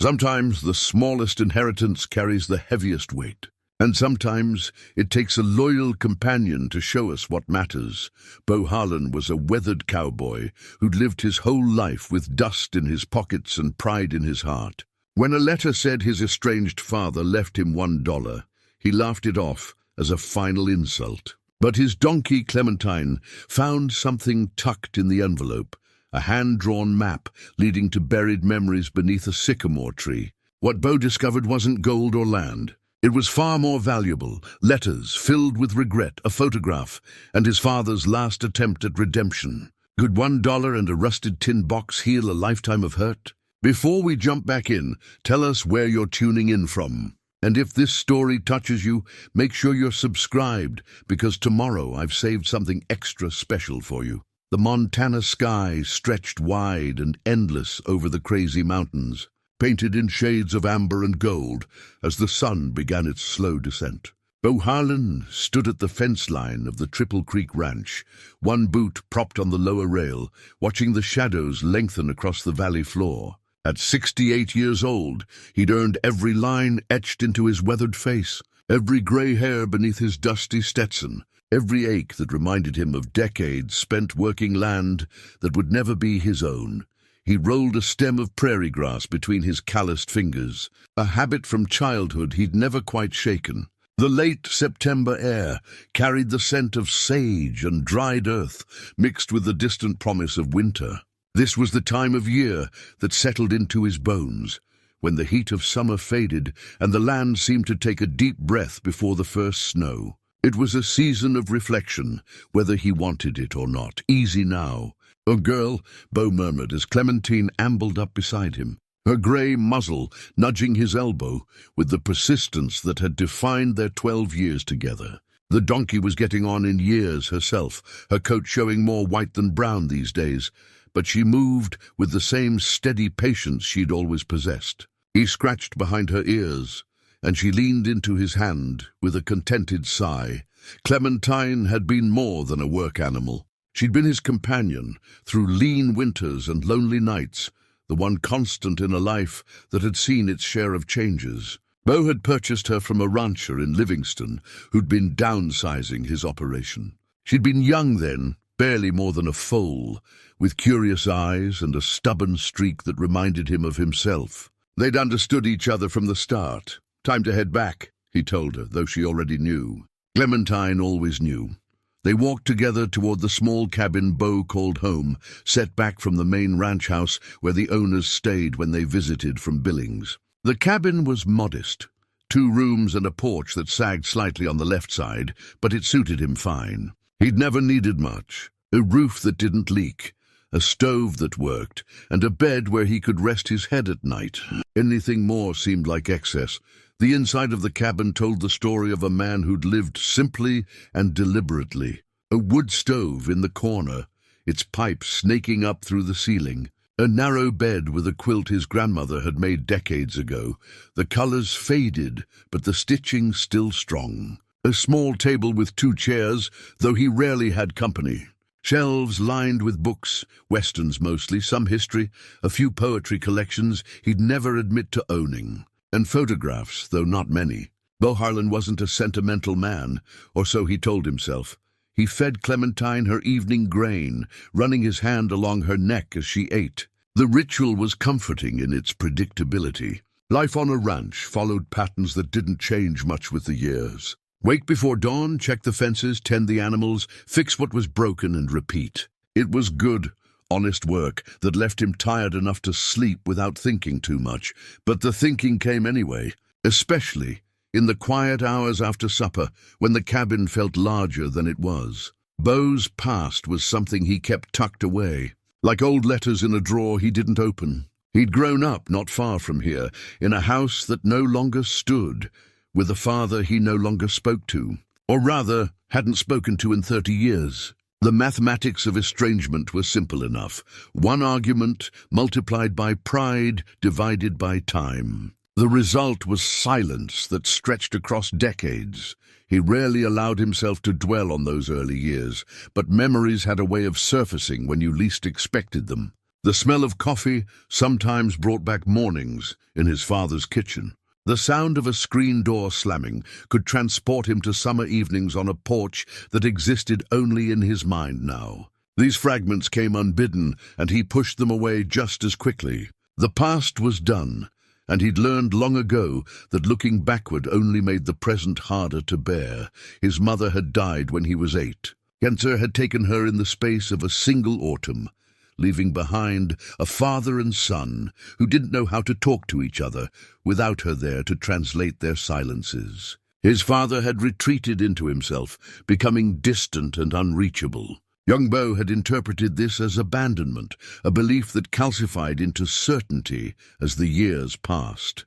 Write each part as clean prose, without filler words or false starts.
Sometimes the smallest inheritance carries the heaviest weight. And sometimes it takes a loyal companion to show us what matters. Beau Harlan was a weathered cowboy who'd lived his whole life with dust in his pockets and pride in his heart. When a letter said his estranged father left him $1, he laughed it off as a final insult. But his donkey Clementine found something tucked in the envelope, a hand-drawn map leading to buried memories beneath a sycamore tree. What Beau discovered wasn't gold or land. It was far more valuable, letters filled with regret, a photograph, and his father's last attempt at redemption. Could $1 and a rusted tin box heal a lifetime of hurt? Before we jump back in, tell us where you're tuning in from. And if this story touches you, make sure you're subscribed, because tomorrow I've saved something extra special for you. The Montana sky stretched wide and endless over the crazy mountains, painted in shades of amber and gold as the sun began its slow descent. Beau Harlan stood at the fence line of the Triple Creek Ranch, one boot propped on the lower rail, watching the shadows lengthen across the valley floor. At 68 years old, he'd earned every line etched into his weathered face, every gray hair beneath his dusty Stetson, every ache that reminded him of decades spent working land that would never be his own. He rolled a stem of prairie grass between his calloused fingers, a habit from childhood he'd never quite shaken. The late September air carried the scent of sage and dried earth, mixed with the distant promise of winter. This was the time of year that settled into his bones, when the heat of summer faded and the land seemed to take a deep breath before the first snow. It was a season of reflection, whether he wanted it or not. Easy now. "A girl," Beau murmured as Clementine ambled up beside him, her gray muzzle nudging his elbow with the persistence that had defined their 12 years together. The donkey was getting on in years herself, her coat showing more white than brown these days, but she moved with the same steady patience she'd always possessed. He scratched behind her ears, and she leaned into his hand with a contented sigh. Clementine had been more than a work animal. She'd been his companion through lean winters and lonely nights, the one constant in a life that had seen its share of changes. Beau had purchased her from a rancher in Livingston who'd been downsizing his operation. She'd been young then, barely more than a foal, with curious eyes and a stubborn streak that reminded him of himself. They'd understood each other from the start. "Time to head back," he told her, though she already knew. Clementine always knew. They walked together toward the small cabin Beau called home, set back from the main ranch house where the owners stayed when they visited from Billings. The cabin was modest, 2 rooms and a porch that sagged slightly on the left side, but it suited him fine. He'd never needed much: a roof that didn't leak, a stove that worked, and a bed where he could rest his head at night. Anything more seemed like excess. The inside of the cabin told the story of a man who'd lived simply and deliberately. A wood stove in the corner, its pipe snaking up through the ceiling. A narrow bed with a quilt his grandmother had made decades ago. The colors faded, but the stitching still strong. A small table with 2 chairs, though he rarely had company. Shelves lined with books, westerns mostly, some history, a few poetry collections he'd never admit to owning. And photographs, though not many. Beau Harlan wasn't a sentimental man, or so he told himself. He fed Clementine her evening grain, running his hand along her neck as she ate. The ritual was comforting in its predictability. Life on a ranch followed patterns that didn't change much with the years. Wake before dawn, check the fences, tend the animals, fix what was broken, and repeat. It was good, honest work that left him tired enough to sleep without thinking too much, but the thinking came anyway, especially in the quiet hours after supper when the cabin felt larger than it was. Beau's past was something he kept tucked away, like old letters in a drawer he didn't open. He'd grown up not far from here, in a house that no longer stood, with a father he no longer spoke to, or rather, hadn't spoken to in 30 years. The mathematics of estrangement were simple enough. 1 argument multiplied by pride divided by time. The result was silence that stretched across decades. He rarely allowed himself to dwell on those early years, but memories had a way of surfacing when you least expected them. The smell of coffee sometimes brought back mornings in his father's kitchen. The sound of a screen door slamming could transport him to summer evenings on a porch that existed only in his mind now. These fragments came unbidden, and he pushed them away just as quickly. The past was done, and he'd learned long ago that looking backward only made the present harder to bear. His mother had died when he was 8. Cancer had taken her in the space of a single autumn, leaving behind a father and son who didn't know how to talk to each other without her there to translate their silences. His father had retreated into himself, becoming distant and unreachable. Young Bo had interpreted this as abandonment, a belief that calcified into certainty as the years passed.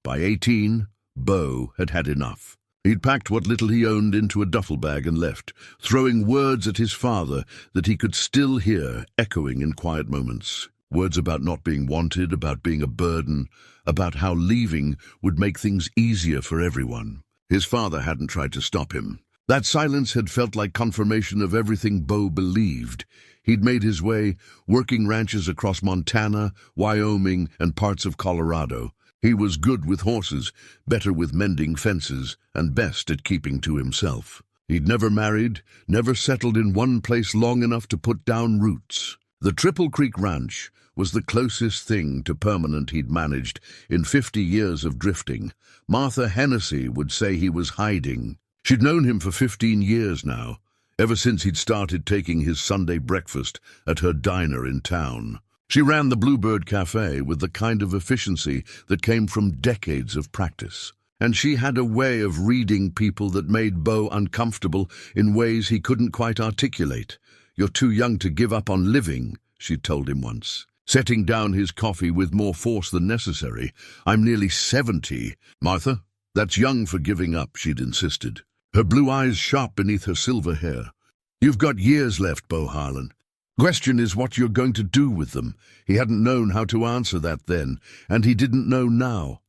By 18, Bo had had enough. He'd packed what little he owned into a duffel bag and left, throwing words at his father that he could still hear echoing in quiet moments. Words about not being wanted, about being a burden, about how leaving would make things easier for everyone. His father hadn't tried to stop him. That silence had felt like confirmation of everything Bo believed. He'd made his way, working ranches across Montana, Wyoming, and parts of Colorado. He was good with horses, better with mending fences, and best at keeping to himself. He'd never married, never settled in one place long enough to put down roots. The Triple Creek Ranch was the closest thing to permanent he'd managed in 50 years of drifting. Martha Hennessy would say he was hiding. She'd known him for 15 years now, ever since he'd started taking his Sunday breakfast at her diner in town. She ran the Bluebird Cafe with the kind of efficiency that came from decades of practice. And she had a way of reading people that made Bo uncomfortable in ways he couldn't quite articulate. "You're too young to give up on living," she told him once, setting down his coffee with more force than necessary. "I'm nearly 70. "Martha, that's young for giving up," she'd insisted, her blue eyes sharp beneath her silver hair. "You've got years left, Bo Harlan. Question is what you're going to do with them." He hadn't known how to answer that then, and he didn't know now.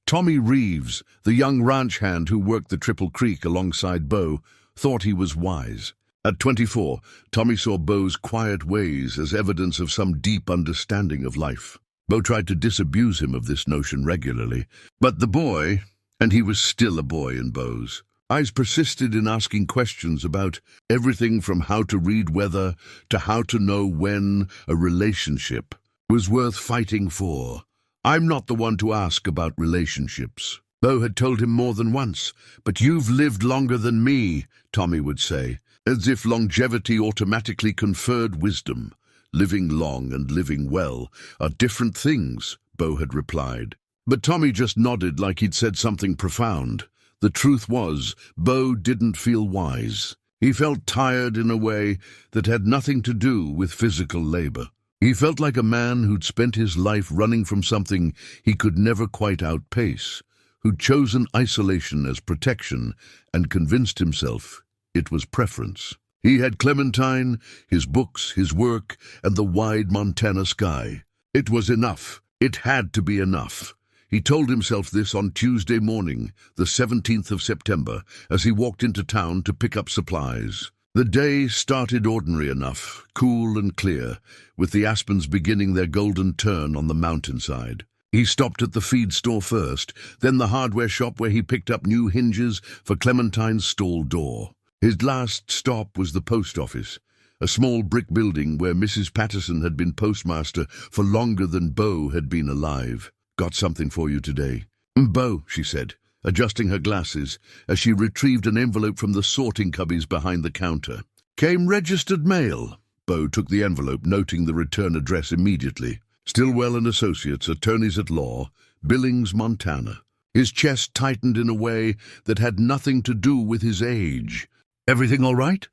Tommy Reeves, the young ranch hand who worked the Triple Creek alongside Bo, thought he was wise. At 24, Tommy saw Bo's quiet ways as evidence of some deep understanding of life. Bo tried to disabuse him of this notion regularly, but the boy, and he was still a boy in Bo's eyes, persisted in asking questions about everything from how to read weather to how to know when a relationship was worth fighting for. "I'm not the one to ask about relationships," Bo had told him more than once. "But you've lived longer than me," Tommy would say, as if longevity automatically conferred wisdom. "Living long and living well are different things," Bo had replied. But Tommy just nodded like he'd said something profound. The truth was, Bo didn't feel wise. He felt tired in a way that had nothing to do with physical labor. He felt like a man who'd spent his life running from something he could never quite outpace, who'd chosen isolation as protection and convinced himself it was preference. He had Clementine, his books, his work, and the wide Montana sky. It was enough. It had to be enough. He told himself this on Tuesday morning, the 17th of September, as he walked into town to pick up supplies. The day started ordinary enough, cool and clear, with the aspens beginning their golden turn on the mountainside. He stopped at the feed store first, then the hardware shop where he picked up new hinges for Clementine's stall door. His last stop was the post office, a small brick building where Mrs. Patterson had been postmaster for longer than Bo had been alive. "Got something for you today." "Bo," she said, adjusting her glasses as she retrieved an envelope from the sorting cubbies behind the counter. "Came registered mail." Bo took the envelope, noting the return address immediately. Stillwell and Associates, Attorneys at Law, Billings, Montana. His chest tightened in a way that had nothing to do with his age. "Everything all right?"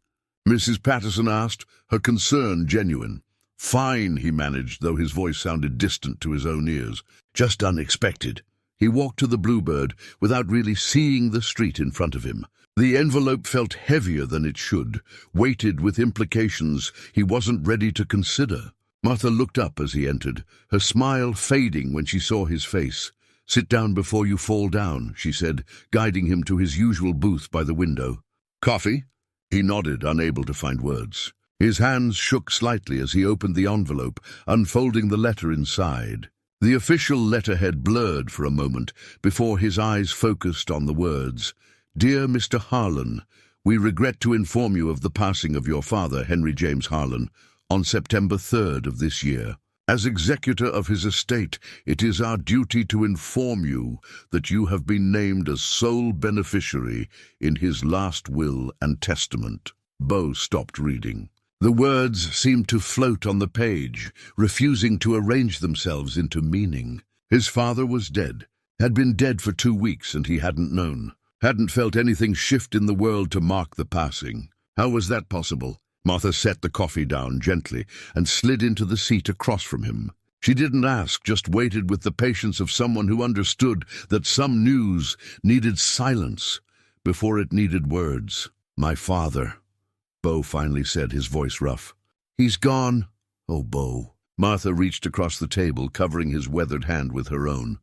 Mrs. Patterson asked, her concern genuine. "Fine," he managed, though his voice sounded distant to his own ears. "Just unexpected." He walked to the Bluebird without really seeing the street in front of him. The envelope felt heavier than it should, weighted with implications he wasn't ready to consider. Martha looked up as he entered, her smile fading when she saw his face. "Sit down before you fall down," she said, guiding him to his usual booth by the window. "Coffee?" He nodded, unable to find words. His hands shook slightly as he opened the envelope, unfolding the letter inside. The official letterhead blurred for a moment before his eyes focused on the words, "Dear Mr. Harlan, we regret to inform you of the passing of your father, Henry James Harlan, on September 3rd of this year. As executor of his estate, it is our duty to inform you that you have been named as sole beneficiary in his last will and testament." Bo stopped reading. The words seemed to float on the page, refusing to arrange themselves into meaning. His father was dead, had been dead for 2 weeks, and he hadn't known. Hadn't felt anything shift in the world to mark the passing. How was that possible? Martha set the coffee down gently and slid into the seat across from him. She didn't ask, just waited with the patience of someone who understood that some news needed silence before it needed words. "My father," Bo finally said, his voice rough. "He's gone." "Oh, Bo." Martha reached across the table, covering his weathered hand with her own.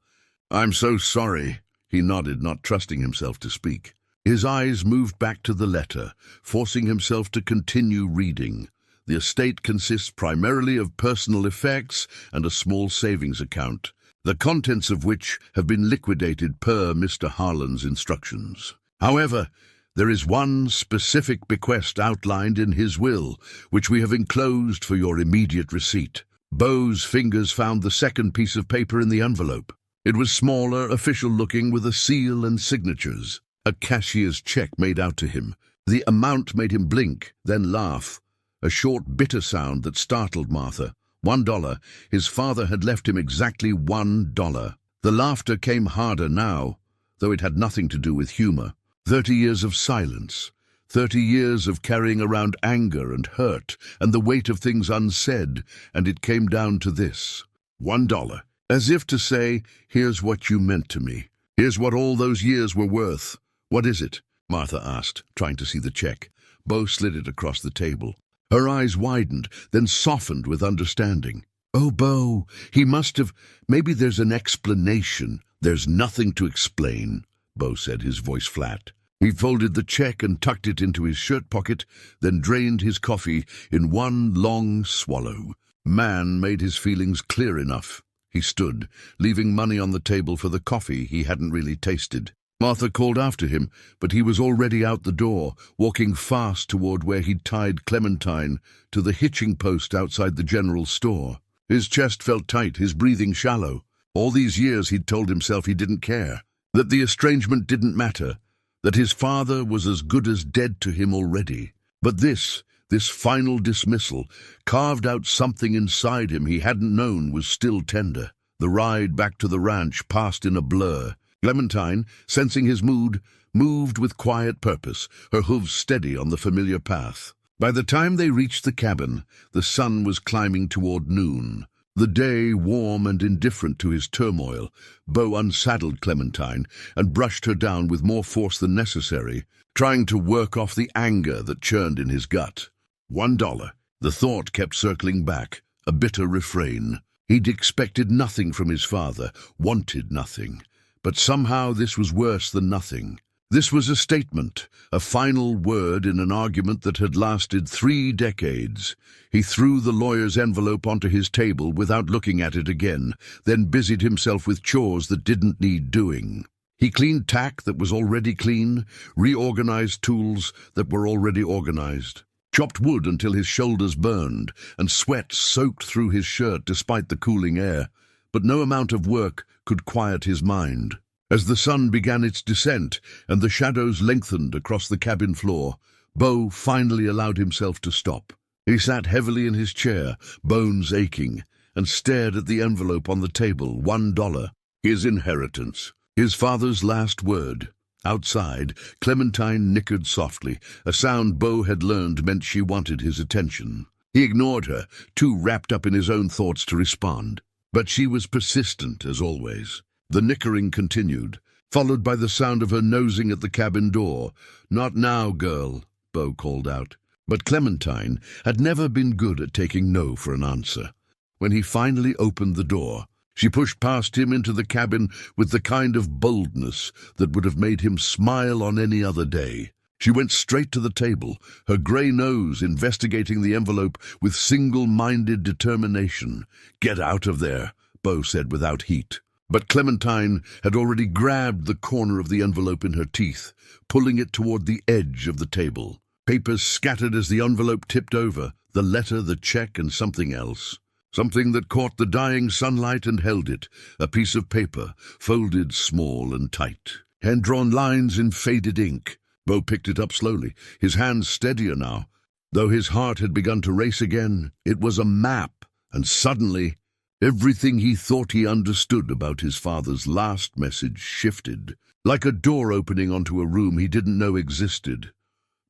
"I'm so sorry." He nodded, not trusting himself to speak. His eyes moved back to the letter, forcing himself to continue reading. The estate consists primarily of personal effects and a small savings account, the contents of which have been liquidated per Mr. Harlan's instructions. However, there is one specific bequest outlined in his will, which we have enclosed for your immediate receipt. Bo's fingers found the second piece of paper in the envelope. It was smaller, official-looking, with a seal and signatures. A cashier's check made out to him. The amount made him blink, then laugh. A short, bitter sound that startled Martha. $1. His father had left him exactly $1. The laughter came harder now, though it had nothing to do with humor. 30 years of silence. 30 years of carrying around anger and hurt and the weight of things unsaid, and it came down to this. $1. As if to say, here's what you meant to me. Here's what all those years were worth. "What is it?" Martha asked, trying to see the check. Bo slid it across the table. Her eyes widened, then softened with understanding. "Oh, Bo, he must have... Maybe there's an explanation." "There's nothing to explain," Bo said, his voice flat. He folded the check and tucked it into his shirt pocket, then drained his coffee in one long swallow. Man made his feelings clear enough. He stood, leaving money on the table for the coffee he hadn't really tasted. Martha called after him, but he was already out the door, walking fast toward where he'd tied Clementine to the hitching post outside the general store. His chest felt tight, his breathing shallow. All these years he'd told himself he didn't care, that the estrangement didn't matter, that his father was as good as dead to him already. But this final dismissal carved out something inside him he hadn't known was still tender. The ride back to the ranch passed in a blur. Clementine, sensing his mood, moved with quiet purpose, her hooves steady on the familiar path. By the time they reached the cabin, the sun was climbing toward noon. The day warm and indifferent to his turmoil, Bo unsaddled Clementine and brushed her down with more force than necessary, trying to work off the anger that churned in his gut. $1. The thought kept circling back, a bitter refrain. He'd expected nothing from his father, wanted nothing. But somehow this was worse than nothing. This was a statement, a final word in an argument that had lasted 3 decades. He threw the lawyer's envelope onto his table without looking at it again, then busied himself with chores that didn't need doing. He cleaned tack that was already clean, reorganized tools that were already organized, chopped wood until his shoulders burned, and sweat soaked through his shirt despite the cooling air. But no amount of work could quiet his mind. As the sun began its descent and the shadows lengthened across the cabin floor, Bo finally allowed himself to stop. He sat heavily in his chair, bones aching, and stared at the envelope on the table. $1. His inheritance. His father's last word. Outside, Clementine nickered softly, a sound Bo had learned meant she wanted his attention. He ignored her, too wrapped up in his own thoughts to respond. But she was persistent, as always. The nickering continued, followed by the sound of her nosing at the cabin door. "Not now, girl," Bo called out. But Clementine had never been good at taking no for an answer. When he finally opened the door, she pushed past him into the cabin with the kind of boldness that would have made him smile on any other day. She went straight to the table, her grey nose investigating the envelope with single-minded determination. "Get out of there," Bo said without heat. But Clementine had already grabbed the corner of the envelope in her teeth, pulling it toward the edge of the table. Papers scattered as the envelope tipped over, the letter, the check, and something else. Something that caught the dying sunlight and held it, a piece of paper, folded small and tight. Hand-drawn lines in faded ink. Bo picked it up slowly, his hands steadier now. Though his heart had begun to race again, it was a map, and suddenly, everything he thought he understood about his father's last message shifted, like a door opening onto a room he didn't know existed.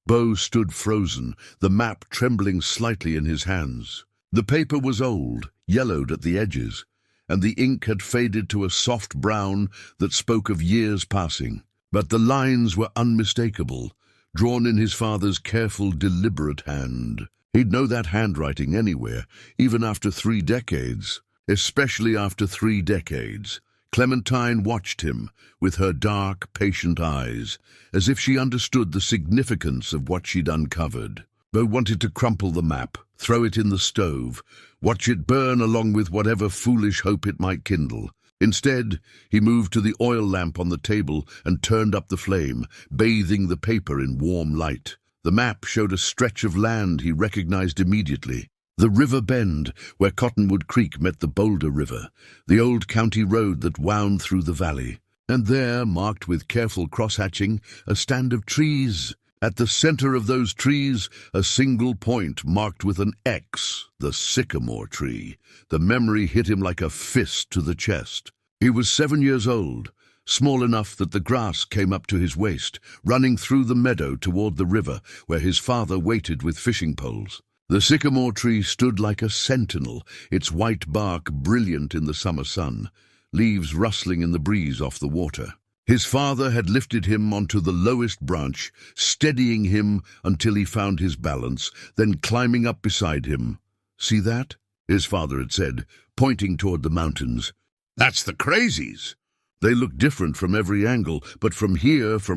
Bo stood frozen, the map trembling slightly in his hands. The paper was old, yellowed at the edges, and the ink had faded to a soft brown that spoke of years passing. But the lines were unmistakable, drawn in his father's careful, deliberate hand. He'd know that handwriting anywhere, even after 3 decades. Especially after 3 decades. Clementine watched him with her dark, patient eyes, as if she understood the significance of what she'd uncovered. Bo wanted to crumple the map, throw it in the stove, watch it burn along with whatever foolish hope it might kindle. Instead, he moved to the oil lamp on the table and turned up the flame, bathing the paper in warm light. The map showed a stretch of land he recognized immediately. The river bend, where Cottonwood Creek met the Boulder River, the old county road that wound through the valley. And there, marked with careful cross-hatching, a stand of trees. At the center of those trees, a single point marked with an X, the sycamore tree. The memory hit him like a fist to the chest. He was 7 years old, small enough that the grass came up to his waist, running through the meadow toward the river, where his father waited with fishing poles. The sycamore tree stood like a sentinel, its white bark brilliant in the summer sun, leaves rustling in the breeze off the water. His father had lifted him onto the lowest branch, steadying him until he found his balance, then climbing up beside him. "See that?" his father had said, pointing toward the mountains. "That's the Crazies. They look different from every angle, but from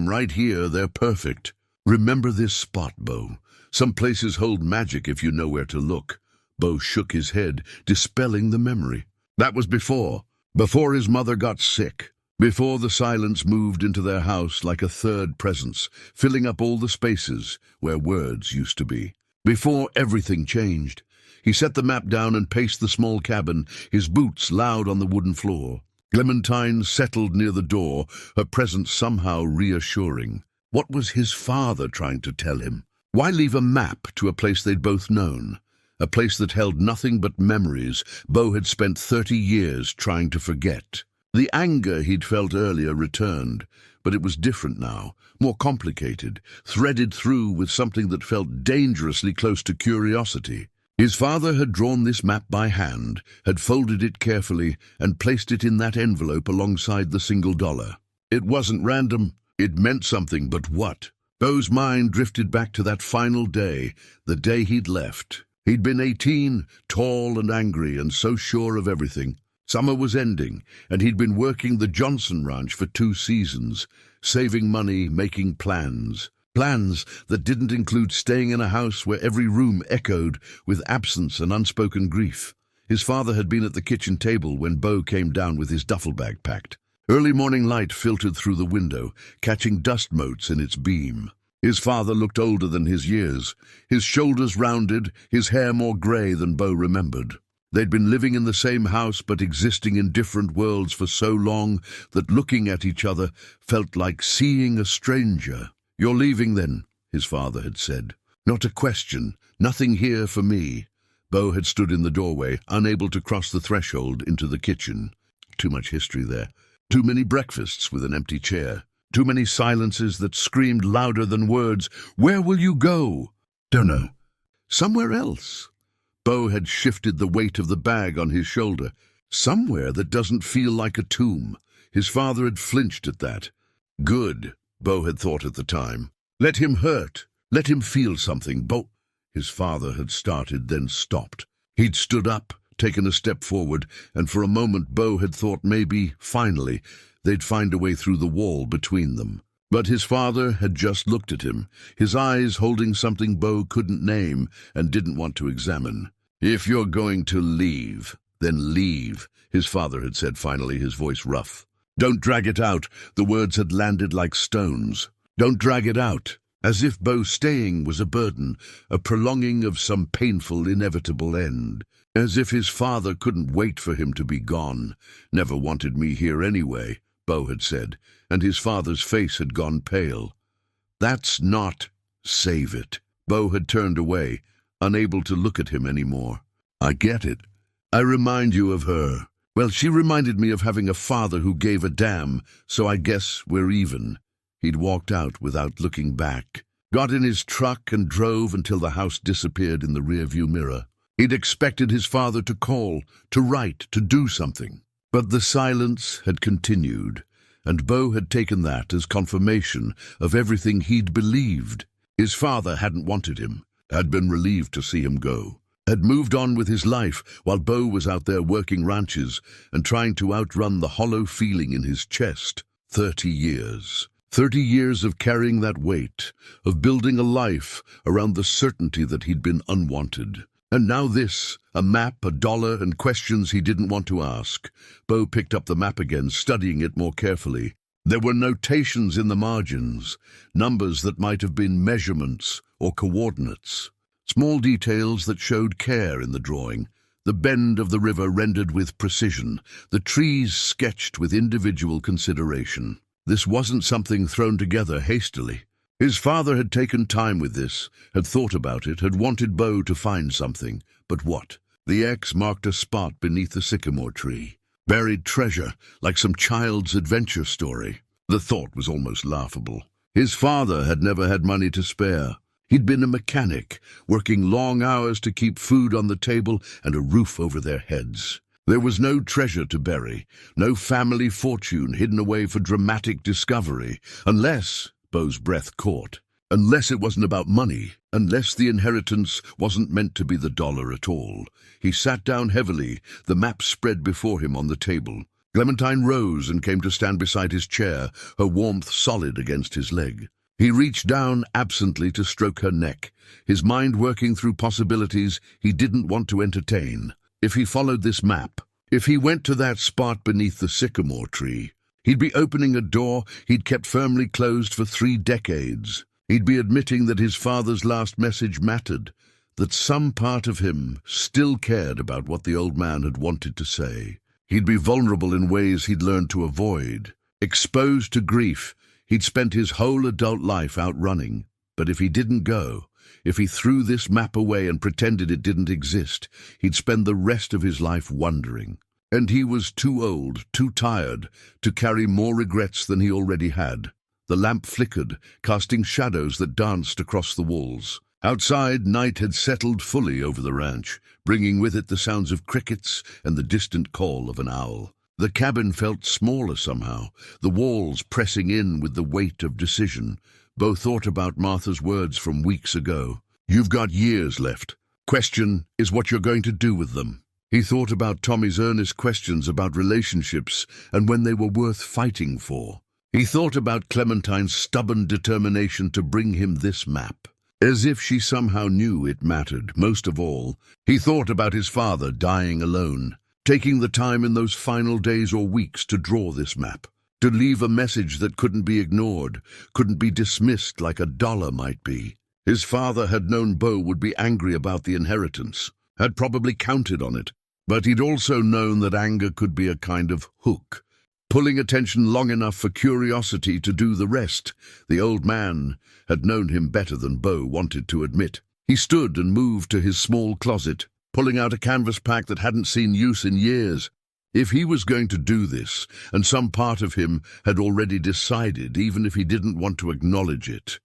right here, they're perfect. Remember this spot, Bo. Some places hold magic if you know where to look." Bo shook his head, dispelling the memory. That was before his mother got sick. Before the silence moved into their house like a third presence, filling up all the spaces where words used to be. Before everything changed. He set the map down and paced the small cabin, his boots loud on the wooden floor. Clementine settled near the door, her presence somehow reassuring. What was his father trying to tell him? Why leave a map to a place they'd both known? A place that held nothing but memories Bo had spent 30 years trying to forget. The anger he'd felt earlier returned, but it was different now, more complicated, threaded through with something that felt dangerously close to curiosity. His father had drawn this map by hand, had folded it carefully, and placed it in that envelope alongside the $1. It wasn't random. It meant something, but what? Bo's mind drifted back to that final day, the day he'd left. He'd been 18, tall and angry, and so sure of everything. Summer was ending, and he'd been working the Johnson Ranch for 2 seasons, saving money, making plans. Plans that didn't include staying in a house where every room echoed with absence and unspoken grief. His father had been at the kitchen table when Bo came down with his duffel bag packed. Early morning light filtered through the window, catching dust motes in its beam. His father looked older than his years, his shoulders rounded, his hair more grey than Bo remembered. They'd been living in the same house but existing in different worlds for so long that looking at each other felt like seeing a stranger. "You're leaving then," his father had said. "Not a question, nothing here for me." Bo had stood in the doorway, unable to cross the threshold into the kitchen. Too much history there. Too many breakfasts with an empty chair. Too many silences that screamed louder than words. "Where will you go?" "Don't know." "Somewhere else." Bo had shifted the weight of the bag on his shoulder. "Somewhere that doesn't feel like a tomb." His father had flinched at that. Good, Bo had thought at the time. Let him hurt. Let him feel something. Bo... His father had started, then stopped. He'd stood up, taken a step forward, and for a moment Bo had thought maybe, finally, they'd find a way through the wall between them. But his father had just looked at him, his eyes holding something Bo couldn't name and didn't want to examine. "If you're going to leave, then leave," his father had said finally, his voice rough. "Don't drag it out." The words had landed like stones. Don't drag it out. As if Bo's staying was a burden, a prolonging of some painful, inevitable end. As if his father couldn't wait for him to be gone. "Never wanted me here anyway," Bo had said, and his father's face had gone pale. "That's not save it." Bo had turned away, unable to look at him anymore. "I get it. I remind you of her. Well, she reminded me of having a father who gave a damn, so I guess we're even." He'd walked out without looking back, got in his truck and drove until the house disappeared in the rearview mirror. He'd expected his father to call, to write, to do something. But the silence had continued, and Bo had taken that as confirmation of everything he'd believed. His father hadn't wanted him, had been relieved to see him go, had moved on with his life while Bo was out there working ranches and trying to outrun the hollow feeling in his chest. 30 years. 30 years of carrying that weight, of building a life around the certainty that he'd been unwanted. And now this, a map, a dollar, and questions he didn't want to ask. Bo picked up the map again, studying it more carefully. There were notations in the margins, numbers that might have been measurements or coordinates. Small details that showed care in the drawing. The bend of the river rendered with precision, the trees sketched with individual consideration. This wasn't something thrown together hastily. His father had taken time with this, had thought about it, had wanted Bo to find something. But what? The X marked a spot beneath the sycamore tree. Buried treasure, like some child's adventure story. The thought was almost laughable. His father had never had money to spare. He'd been a mechanic, working long hours to keep food on the table and a roof over their heads. There was no treasure to bury, no family fortune hidden away for dramatic discovery, unless, Bo's breath caught, unless it wasn't about money, unless the inheritance wasn't meant to be the dollar at all. He sat down heavily, the map spread before him on the table. Clementine rose and came to stand beside his chair, her warmth solid against his leg. He reached down absently to stroke her neck, his mind working through possibilities he didn't want to entertain. If he followed this map, if he went to that spot beneath the sycamore tree, he'd be opening a door he'd kept firmly closed for 3 decades. He'd be admitting that his father's last message mattered, that some part of him still cared about what the old man had wanted to say. He'd be vulnerable in ways he'd learned to avoid, exposed to grief he'd spent his whole adult life outrunning. But if he didn't go, if he threw this map away and pretended it didn't exist, he'd spend the rest of his life wondering. And he was too old, too tired, to carry more regrets than he already had. The lamp flickered, casting shadows that danced across the walls. Outside, night had settled fully over the ranch, bringing with it the sounds of crickets and the distant call of an owl. The cabin felt smaller somehow, the walls pressing in with the weight of decision. Bo thought about Martha's words from weeks ago. "You've got years left. Question is what you're going to do with them." He thought about Tommy's earnest questions about relationships and when they were worth fighting for. He thought about Clementine's stubborn determination to bring him this map, as if she somehow knew it mattered. Most of all, he thought about his father dying alone, taking the time in those final days or weeks to draw this map, to leave a message that couldn't be ignored, couldn't be dismissed like a dollar might be. His father had known Bo would be angry about the inheritance, had probably counted on it, but he'd also known that anger could be a kind of hook, pulling attention long enough for curiosity to do the rest. The old man had known him better than Bo wanted to admit. He stood and moved to his small closet, pulling out a canvas pack that hadn't seen use in years. If he was going to do this, and some part of him had already decided, even if he didn't want to acknowledge it,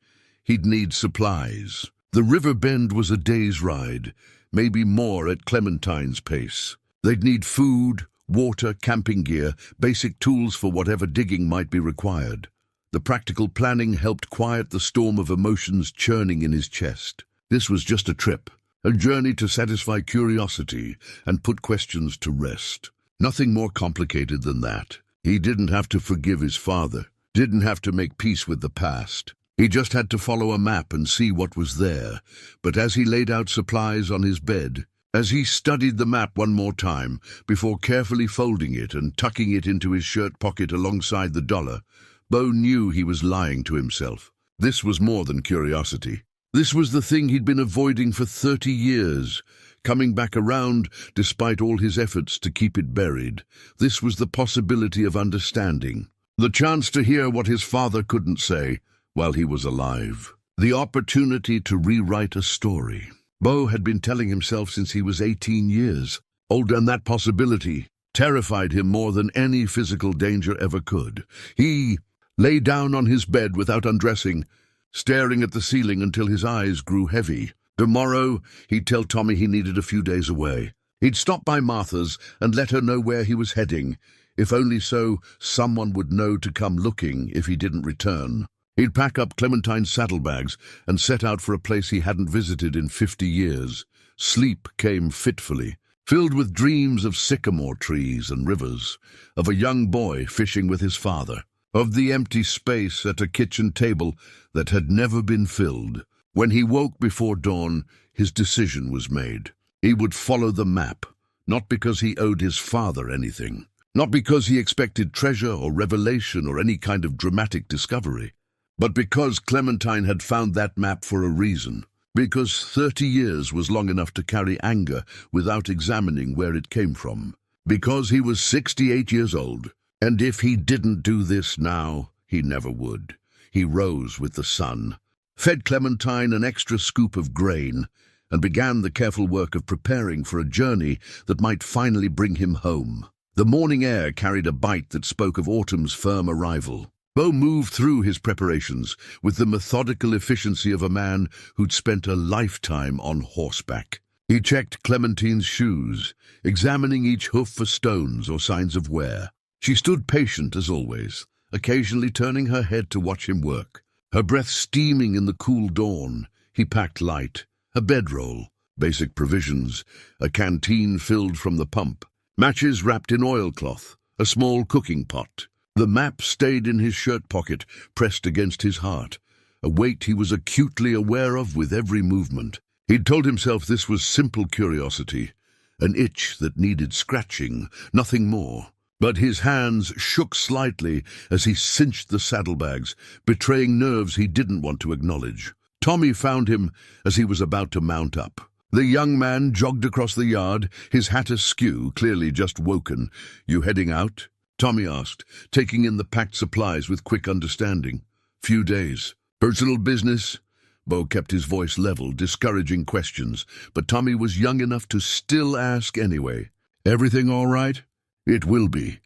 he'd need supplies. The river bend was a day's ride, maybe more at Clementine's pace. They'd need food, water, camping gear, basic tools for whatever digging might be required. The practical planning helped quiet the storm of emotions churning in his chest. This was just a trip, a journey to satisfy curiosity and put questions to rest. Nothing more complicated than that. He didn't have to forgive his father. Didn't have to make peace with the past. He just had to follow a map and see what was there. But as he laid out supplies on his bed, as he studied the map one more time, before carefully folding it and tucking it into his shirt pocket alongside the dollar, Bo knew he was lying to himself. This was more than curiosity. This was the thing he'd been avoiding for 30 years, coming back around despite all his efforts to keep it buried. This was the possibility of understanding, the chance to hear what his father couldn't say while he was alive, the opportunity to rewrite a story. Bo had been telling himself since he was 18 years old, and that possibility terrified him more than any physical danger ever could. He lay down on his bed without undressing, staring at the ceiling until his eyes grew heavy. Tomorrow, he'd tell Tommy he needed a few days away. He'd stop by Martha's and let her know where he was heading, if only so someone would know to come looking if he didn't return. He'd pack up Clementine's saddlebags and set out for a place he hadn't visited in 50 years. Sleep came fitfully, filled with dreams of sycamore trees and rivers, of a young boy fishing with his father, of the empty space at a kitchen table that had never been filled. When he woke before dawn, his decision was made. He would follow the map, not because he owed his father anything, not because he expected treasure or revelation or any kind of dramatic discovery, but because Clementine had found that map for a reason, because 30 years was long enough to carry anger without examining where it came from, because he was 68 years old, and if he didn't do this now, he never would. He rose with the sun, fed Clementine an extra scoop of grain, and began the careful work of preparing for a journey that might finally bring him home. The morning air carried a bite that spoke of autumn's firm arrival. Bo moved through his preparations with the methodical efficiency of a man who'd spent a lifetime on horseback. He checked Clementine's shoes, examining each hoof for stones or signs of wear. She stood patient as always, occasionally turning her head to watch him work. Her breath steaming in the cool dawn, he packed light, a bedroll, basic provisions, a canteen filled from the pump, matches wrapped in oilcloth, a small cooking pot. The map stayed in his shirt pocket, pressed against his heart, a weight he was acutely aware of with every movement. He'd told himself this was simple curiosity, an itch that needed scratching, nothing more. But his hands shook slightly as he cinched the saddlebags, betraying nerves he didn't want to acknowledge. Tommy found him as he was about to mount up. The young man jogged across the yard, his hat askew, clearly just woken. "You heading out?" Tommy asked, taking in the packed supplies with quick understanding. "Few days. Personal business?" Bo kept his voice level, discouraging questions, but Tommy was young enough to still ask anyway. "Everything all right?" "It will be."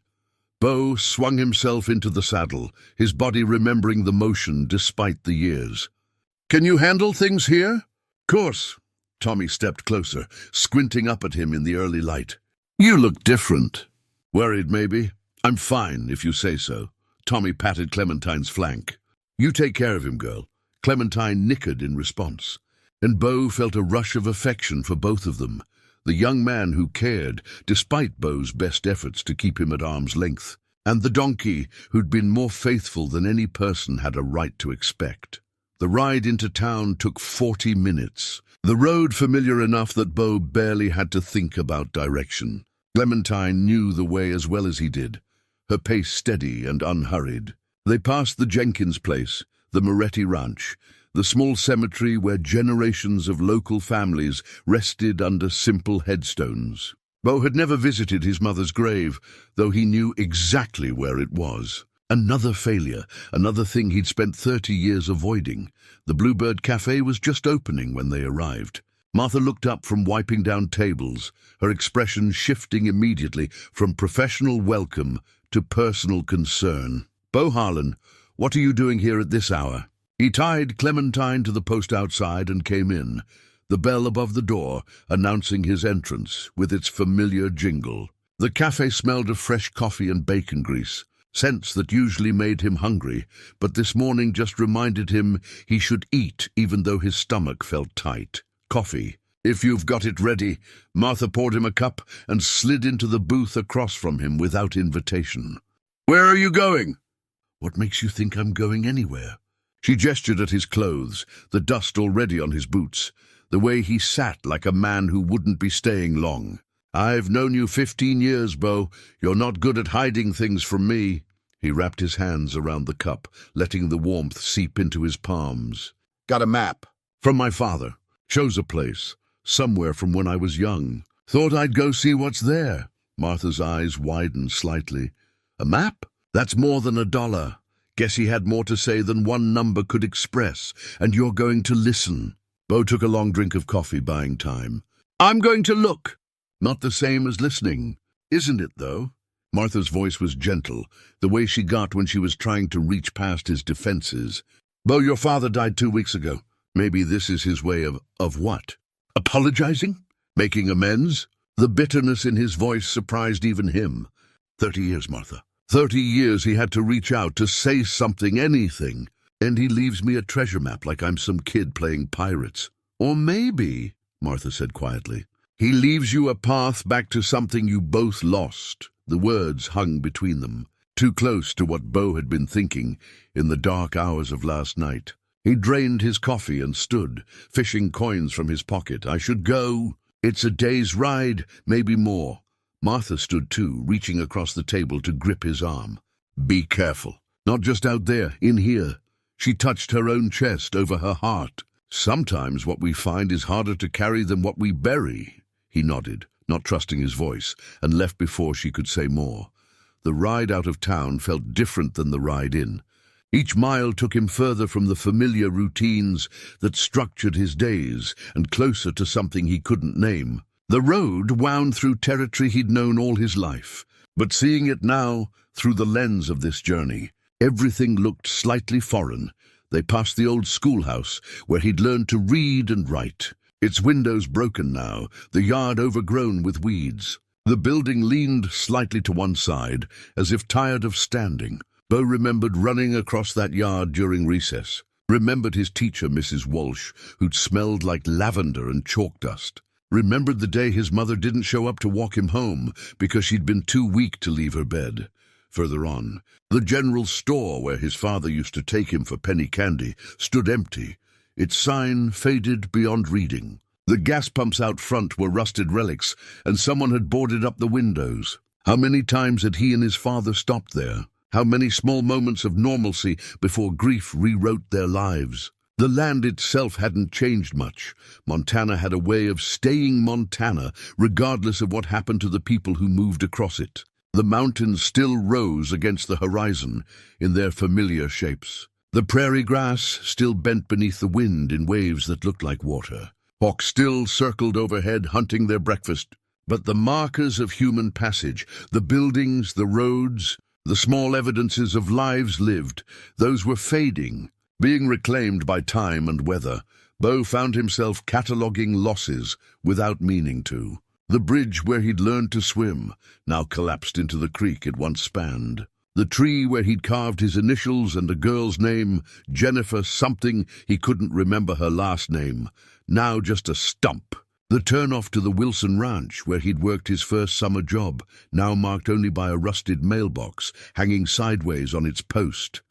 Bo swung himself into the saddle, his body remembering the motion despite the years. "Can you handle things here?" "Course." Tommy stepped closer, squinting up at him in the early light. "You look different." "Worried, maybe?" "I'm fine, if you say so." Tommy patted Clementine's flank. "You take care of him, girl." Clementine nickered in response, and Bo felt a rush of affection for both of them. The young man who cared, despite Bo's best efforts to keep him at arm's length, and the donkey who'd been more faithful than any person had a right to expect. The ride into town took 40 minutes, the road familiar enough that Bo barely had to think about direction. Clementine knew the way as well as he did, her pace steady and unhurried. They passed the Jenkins place, the Moretti Ranch, the small cemetery where generations of local families rested under simple headstones. Bo had never visited his mother's grave, though he knew exactly where it was. Another failure, another thing he'd spent 30 years avoiding. The Bluebird Cafe was just opening when they arrived. Martha looked up from wiping down tables, her expression shifting immediately from professional welcome to personal concern. "Bo Harlan, what are you doing here at this hour?" He tied Clementine to the post outside and came in, the bell above the door announcing his entrance with its familiar jingle. The cafe smelled of fresh coffee and bacon grease, scents that usually made him hungry, but this morning just reminded him he should eat even though his stomach felt tight. "Coffee. If you've got it ready." Martha poured him a cup and slid into the booth across from him without invitation. "Where are you going?" What makes you think I'm going anywhere? She gestured at his clothes, the dust already on his boots, the way he sat like a man who wouldn't be staying long. I've known you 15 years, Beau. You're not good at hiding things from me. He wrapped his hands around the cup, letting the warmth seep into his palms. Got a map? From my father. Shows a place. Somewhere from when I was young. Thought I'd go see what's there. Martha's eyes widened slightly. A map? That's more than $1. Guess he had more to say than one number could express, and you're going to listen. Beau took a long drink of coffee, buying time. I'm going to look. Not the same as listening. Isn't it, though? Martha's voice was gentle, the way she got when she was trying to reach past his defenses. Beau, your father died 2 weeks ago. Maybe this is his way of what? Apologizing? Making amends? The bitterness in his voice surprised even him. 30 years, Martha. 30 years he had to reach out to say something, anything. And he leaves me a treasure map like I'm some kid playing pirates. Or maybe, Martha said quietly, he leaves you a path back to something you both lost. The words hung between them, too close to what Beau had been thinking in the dark hours of last night. He drained his coffee and stood, fishing coins from his pocket. I should go. It's a day's ride, maybe more. Martha stood too, reaching across the table to grip his arm. Be careful. Not just out there, in here. She touched her own chest over her heart. Sometimes what we find is harder to carry than what we bury. He nodded, not trusting his voice, and left before she could say more. The ride out of town felt different than the ride in. Each mile took him further from the familiar routines that structured his days and closer to something he couldn't name. The road wound through territory he'd known all his life, but seeing it now through the lens of this journey, everything looked slightly foreign. They passed the old schoolhouse where he'd learned to read and write. Its windows broken now, the yard overgrown with weeds. The building leaned slightly to one side, as if tired of standing. Beau remembered running across that yard during recess. Remembered his teacher, Mrs. Walsh, who'd smelled like lavender and chalk dust. Remembered the day his mother didn't show up to walk him home because she'd been too weak to leave her bed. Further on, the general store where his father used to take him for penny candy stood empty, its sign faded beyond reading. The gas pumps out front were rusted relics, and someone had boarded up the windows. How many times had he and his father stopped there? How many small moments of normalcy before grief rewrote their lives? The land itself hadn't changed much. Montana had a way of staying Montana, regardless of what happened to the people who moved across it. The mountains still rose against the horizon in their familiar shapes. The prairie grass still bent beneath the wind in waves that looked like water. Hawks still circled overhead, hunting their breakfast. But the markers of human passage, the buildings, the roads, the small evidences of lives lived, those were fading, being reclaimed by time and weather. Beau found himself cataloguing losses without meaning to. The bridge where he'd learned to swim now collapsed into the creek it once spanned. The tree where he'd carved his initials and a girl's name, Jennifer something, he couldn't remember her last name, now just a stump. The turnoff to the Wilson Ranch, where he'd worked his first summer job, now marked only by a rusted mailbox hanging sideways on its post.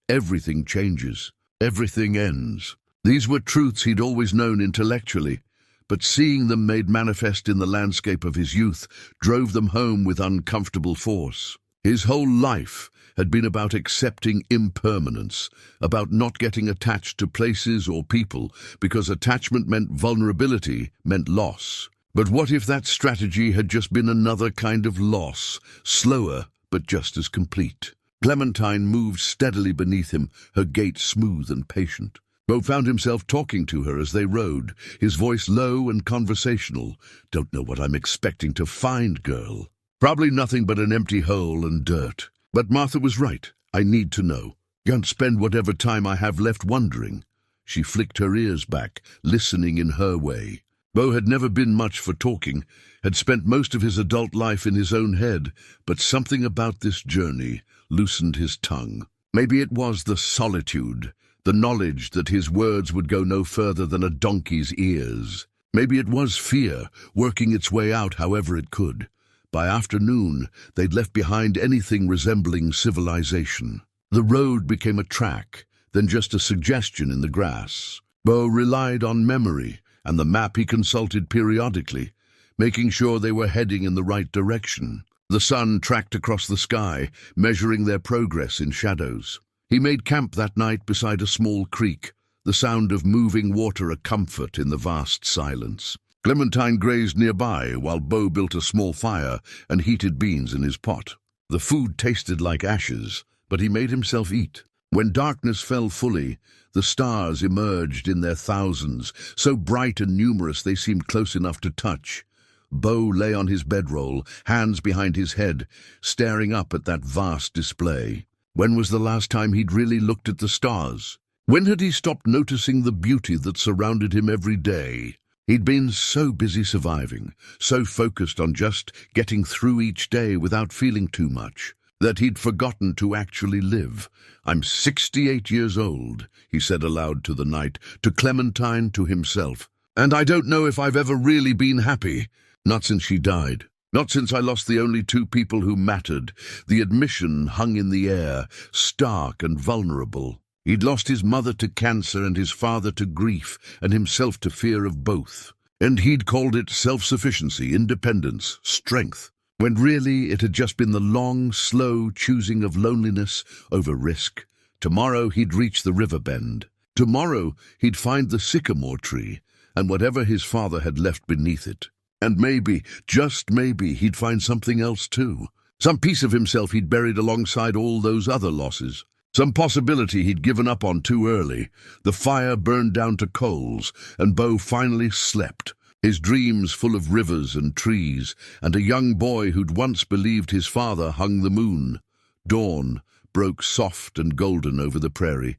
Everything changes. Everything ends. These were truths he'd always known intellectually, but seeing them made manifest in the landscape of his youth drove them home with uncomfortable force. His whole life had been about accepting impermanence, about not getting attached to places or people, because attachment meant vulnerability, meant loss. But what if that strategy had just been another kind of loss, slower but just as complete? Clementine moved steadily beneath him, her gait smooth and patient. Beau found himself talking to her as they rode, his voice low and conversational. Don't know what I'm expecting to find, girl. Probably nothing but an empty hole and dirt. But Martha was right. I need to know. Can't spend whatever time I have left wondering. She flicked her ears back, listening in her way. Beau had never been much for talking, had spent most of his adult life in his own head, but something about this journey loosened his tongue. Maybe it was the solitude, the knowledge that his words would go no further than a donkey's ears. Maybe it was fear, working its way out however it could. By afternoon, they'd left behind anything resembling civilization. The road became a track, then just a suggestion in the grass. Bo relied on memory and the map he consulted periodically, making sure they were heading in the right direction. The sun tracked across the sky, measuring their progress in shadows. He made camp that night beside a small creek, the sound of moving water a comfort in the vast silence. Clementine grazed nearby while Bo built a small fire and heated beans in his pot. The food tasted like ashes, but he made himself eat. When darkness fell fully, the stars emerged in their thousands, so bright and numerous they seemed close enough to touch. Bo lay on his bedroll, hands behind his head, staring up at that vast display. When was the last time he'd really looked at the stars? When had he stopped noticing the beauty that surrounded him every day? He'd been so busy surviving, so focused on just getting through each day without feeling too much, that he'd forgotten to actually live. "I'm 68 years old," he said aloud to the night, to Clementine, to himself. "And I don't know if I've ever really been happy. Not since she died. Not since I lost the only two people who mattered." The admission hung in the air, stark and vulnerable. He'd lost his mother to cancer and his father to grief and himself to fear of both. And he'd called it self-sufficiency, independence, strength, when really it had just been the long, slow choosing of loneliness over risk. Tomorrow he'd reach the river bend. Tomorrow he'd find the sycamore tree and whatever his father had left beneath it. And maybe, just maybe, he'd find something else too. Some piece of himself he'd buried alongside all those other losses. Some possibility he'd given up on too early. The fire burned down to coals, and Bo finally slept, his dreams full of rivers and trees, and a young boy who'd once believed his father hung the moon. Dawn broke soft and golden over the prairie,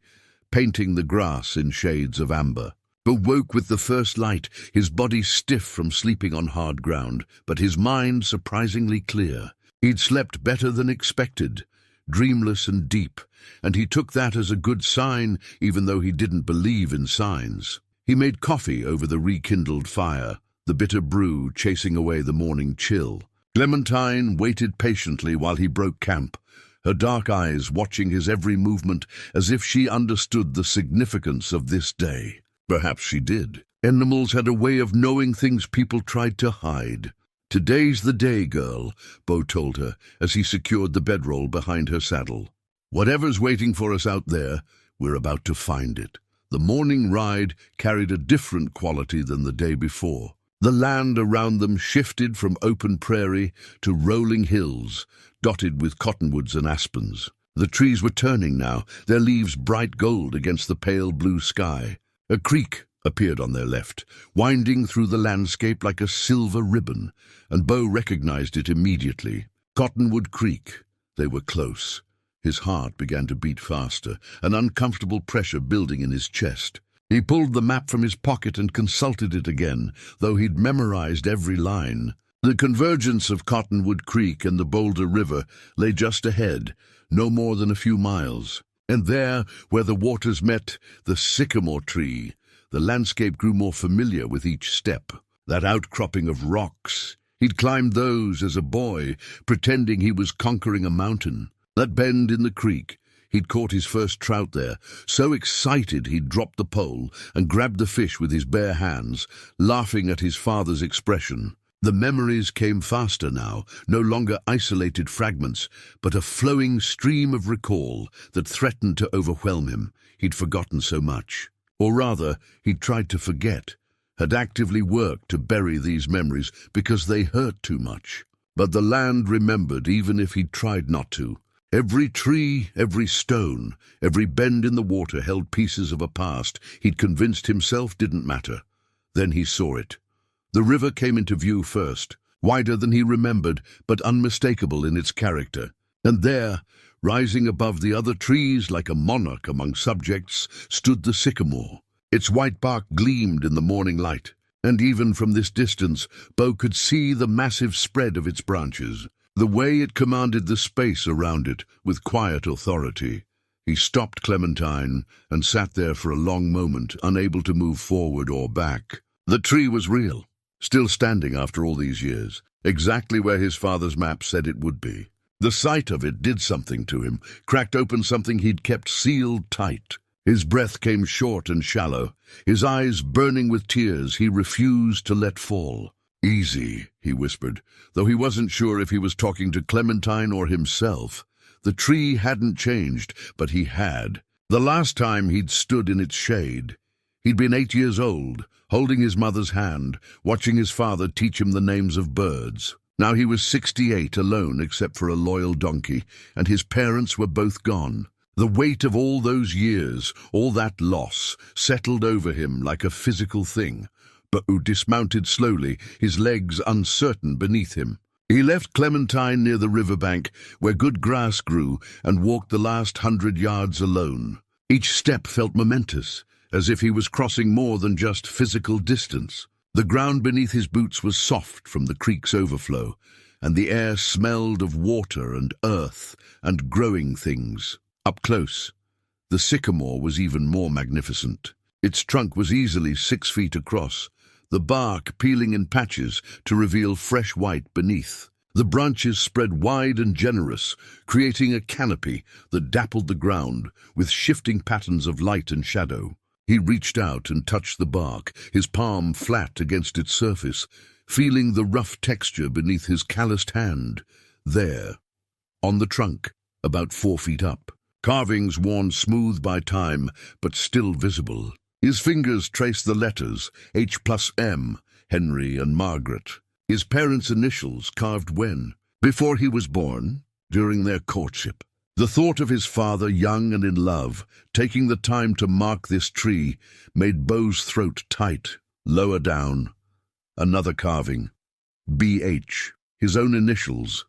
painting the grass in shades of amber. Bo woke with the first light, his body stiff from sleeping on hard ground, but his mind surprisingly clear. He'd slept better than expected, dreamless and deep, and he took that as a good sign, even though he didn't believe in signs. He made coffee over the rekindled fire, the bitter brew chasing away the morning chill. Clementine waited patiently while he broke camp, her dark eyes watching his every movement as if she understood the significance of this day. Perhaps she did. Animals had a way of knowing things people tried to hide. "Today's the day, girl," Bo told her as he secured the bedroll behind her saddle. "Whatever's waiting for us out there, we're about to find it." The morning ride carried a different quality than the day before. The land around them shifted from open prairie to rolling hills, dotted with cottonwoods and aspens. The trees were turning now, their leaves bright gold against the pale blue sky. A creek appeared on their left, winding through the landscape like a silver ribbon, and Bo recognized it immediately. Cottonwood Creek. They were close. His heart began to beat faster, an uncomfortable pressure building in his chest. He pulled the map from his pocket and consulted it again, though he'd memorized every line. The convergence of Cottonwood Creek and the Boulder River lay just ahead, no more than a few miles. And there, where the waters met, the sycamore tree. The landscape grew more familiar with each step. That outcropping of rocks. He'd climbed those as a boy, pretending he was conquering a mountain. That bend in the creek. He'd caught his first trout there, so excited he'd dropped the pole and grabbed the fish with his bare hands, laughing at his father's expression. The memories came faster now, no longer isolated fragments, but a flowing stream of recall that threatened to overwhelm him. He'd forgotten so much. Or rather, he'd tried to forget, had actively worked to bury these memories because they hurt too much. But the land remembered even if he'd tried not to. Every tree, every stone, every bend in the water held pieces of a past he'd convinced himself didn't matter. Then he saw it. The river came into view first, wider than he remembered, but unmistakable in its character. And there, rising above the other trees like a monarch among subjects, stood the sycamore. Its white bark gleamed in the morning light, and even from this distance, Bo could see the massive spread of its branches, the way it commanded the space around it with quiet authority. He stopped Clementine and sat there for a long moment, unable to move forward or back. The tree was real. Still standing after all these years, exactly where his father's map said it would be. The sight of it did something to him, cracked open something he'd kept sealed tight. His breath came short and shallow, his eyes burning with tears he refused to let fall. "Easy," he whispered, though he wasn't sure if he was talking to Clementine or himself. The tree hadn't changed, but he had. The last time he'd stood in its shade. He'd been 8 years old, holding his mother's hand, watching his father teach him the names of birds. Now he was 68, alone except for a loyal donkey, and his parents were both gone. The weight of all those years, all that loss, settled over him like a physical thing. Bo dismounted slowly, his legs uncertain beneath him. He left Clementine near the riverbank, where good grass grew, and walked the last 100 yards alone. Each step felt momentous, as if he was crossing more than just physical distance. The ground beneath his boots was soft from the creek's overflow, and the air smelled of water and earth and growing things. Up close, the sycamore was even more magnificent. Its trunk was easily 6 feet across, the bark peeling in patches to reveal fresh white beneath. The branches spread wide and generous, creating a canopy that dappled the ground with shifting patterns of light and shadow. He reached out and touched the bark, his palm flat against its surface, feeling the rough texture beneath his calloused hand. There, on the trunk, about 4 feet up, carvings worn smooth by time, but still visible. His fingers traced the letters, H+M, Henry and Margaret. His parents' initials carved when? Before he was born? During their courtship? The thought of his father, young and in love, taking the time to mark this tree, made Bo's throat tight. Lower down, another carving. BH, his own initials,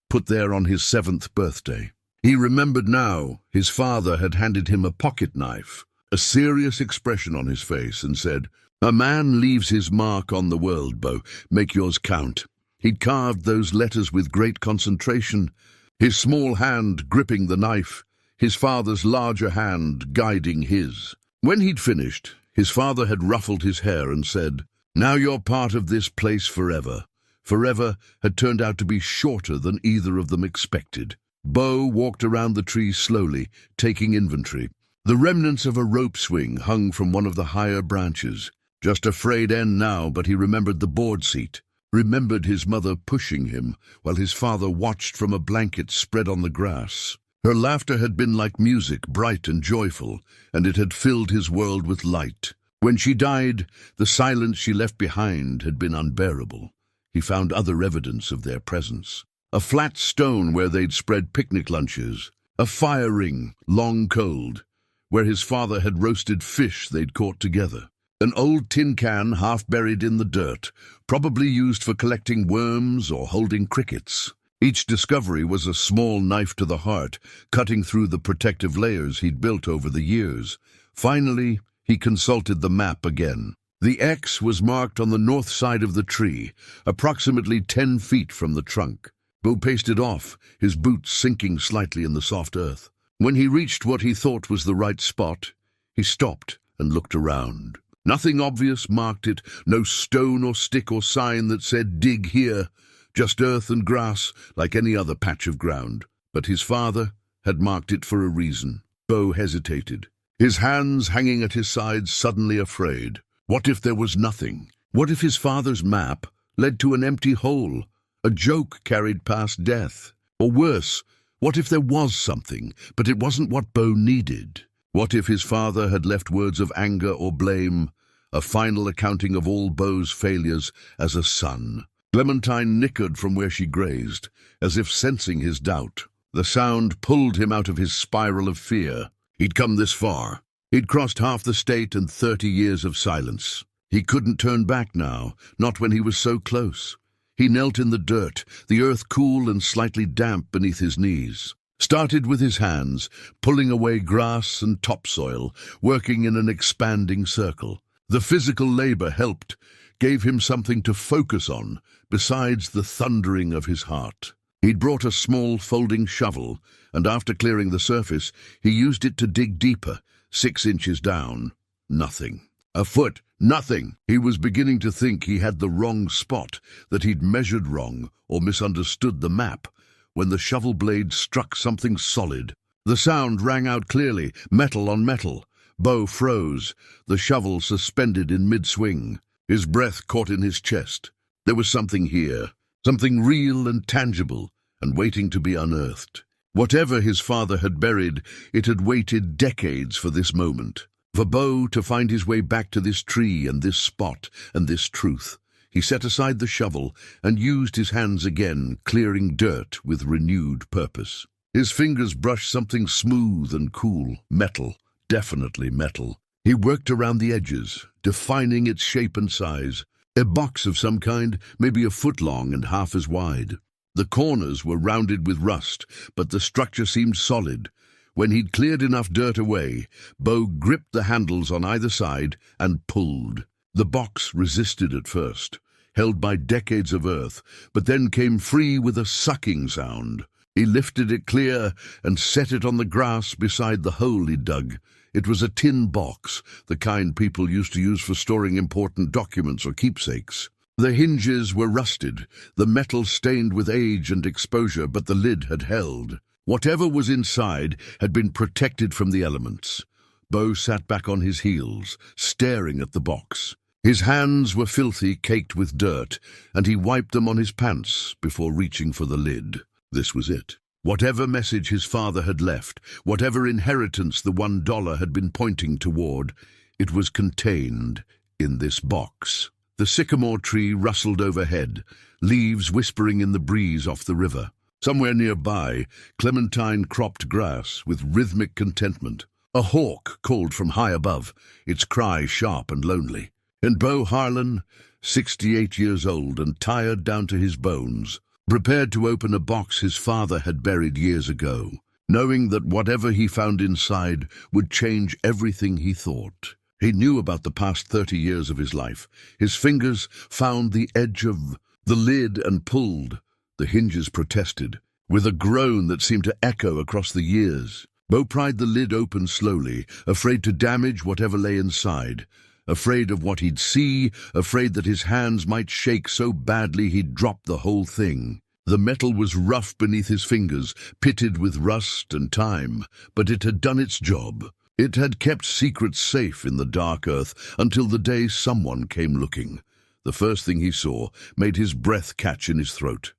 put there on his 7th birthday. He remembered now his father had handed him a pocket knife, a serious expression on his face, and said, "A man leaves his mark on the world, Bo. Make yours count." He'd carved those letters with great concentration, his small hand gripping the knife, his father's larger hand guiding his. When he'd finished, his father had ruffled his hair and said, "Now you're part of this place forever." Forever had turned out to be shorter than either of them expected. Bo walked around the tree slowly, taking inventory. The remnants of a rope swing hung from one of the higher branches. Just a frayed end now, but he remembered the board seat, remembered his mother pushing him while his father watched from a blanket spread on the grass. Her laughter had been like music, bright and joyful, and it had filled his world with light. When she died, the silence she left behind had been unbearable. He found other evidence of their presence. A flat stone where they'd spread picnic lunches, a fire ring, long cold, where his father had roasted fish they'd caught together. An old tin can half buried in the dirt, probably used for collecting worms or holding crickets. Each discovery was a small knife to the heart, cutting through the protective layers he'd built over the years. Finally, he consulted the map again. The X was marked on the north side of the tree, approximately 10 feet from the trunk. Bo paced it off, his boots sinking slightly in the soft earth. When he reached what he thought was the right spot, he stopped and looked around. Nothing obvious marked it, no stone or stick or sign that said, "Dig here," just earth and grass like any other patch of ground. But his father had marked it for a reason. Bo hesitated, his hands hanging at his sides, suddenly afraid. What if there was nothing? What if his father's map led to an empty hole, a joke carried past death? Or worse, what if there was something, but it wasn't what Bo needed? What if his father had left words of anger or blame, a final accounting of all Bo's failures as a son? Clementine nickered from where she grazed, as if sensing his doubt. The sound pulled him out of his spiral of fear. He'd come this far. He'd crossed half the state and 30 years of silence. He couldn't turn back now, not when he was so close. He knelt in the dirt, the earth cool and slightly damp beneath his knees. Started with his hands, pulling away grass and topsoil, working in an expanding circle. The physical labor helped, gave him something to focus on, besides the thundering of his heart. He'd brought a small folding shovel, and after clearing the surface, he used it to dig deeper, 6 inches down. Nothing. A foot. Nothing. He was beginning to think he had the wrong spot, that he'd measured wrong or misunderstood the map, when the shovel blade struck something solid. The sound rang out clearly, metal on metal. Bo froze, the shovel suspended in mid-swing. His breath caught in his chest. There was something here, something real and tangible, and waiting to be unearthed. Whatever his father had buried, it had waited decades for this moment. For Bo to find his way back to this tree and this spot and this truth. He set aside the shovel and used his hands again, clearing dirt with renewed purpose. His fingers brushed something smooth and cool, metal, definitely metal. He worked around the edges, defining its shape and size. A box of some kind, maybe a foot long and half as wide. The corners were rounded with rust, but the structure seemed solid. When he'd cleared enough dirt away, Bo gripped the handles on either side and pulled. The box resisted at first, held by decades of earth, but then came free with a sucking sound. He lifted it clear and set it on the grass beside the hole he'd dug. It was a tin box, the kind people used to use for storing important documents or keepsakes. The hinges were rusted, the metal stained with age and exposure, but the lid had held. Whatever was inside had been protected from the elements. Bo sat back on his heels, staring at the box. His hands were filthy, caked with dirt, and he wiped them on his pants before reaching for the lid. This was it. Whatever message his father had left, whatever inheritance the $1 had been pointing toward, it was contained in this box. The sycamore tree rustled overhead, leaves whispering in the breeze off the river. Somewhere nearby, Clementine cropped grass with rhythmic contentment. A hawk called from high above, its cry sharp and lonely. And Bo Harlan, 68 years old and tired down to his bones, prepared to open a box his father had buried years ago, knowing that whatever he found inside would change everything he thought. He knew about the past 30 years of his life. His fingers found the edge of the lid and pulled. The hinges protested, with a groan that seemed to echo across the years. Bo pried the lid open slowly, afraid to damage whatever lay inside, afraid of what he'd see, afraid that his hands might shake so badly he'd drop the whole thing. The metal was rough beneath his fingers, pitted with rust and time, but it had done its job. It had kept secrets safe in the dark earth until the day someone came looking. The first thing he saw made his breath catch in his throat.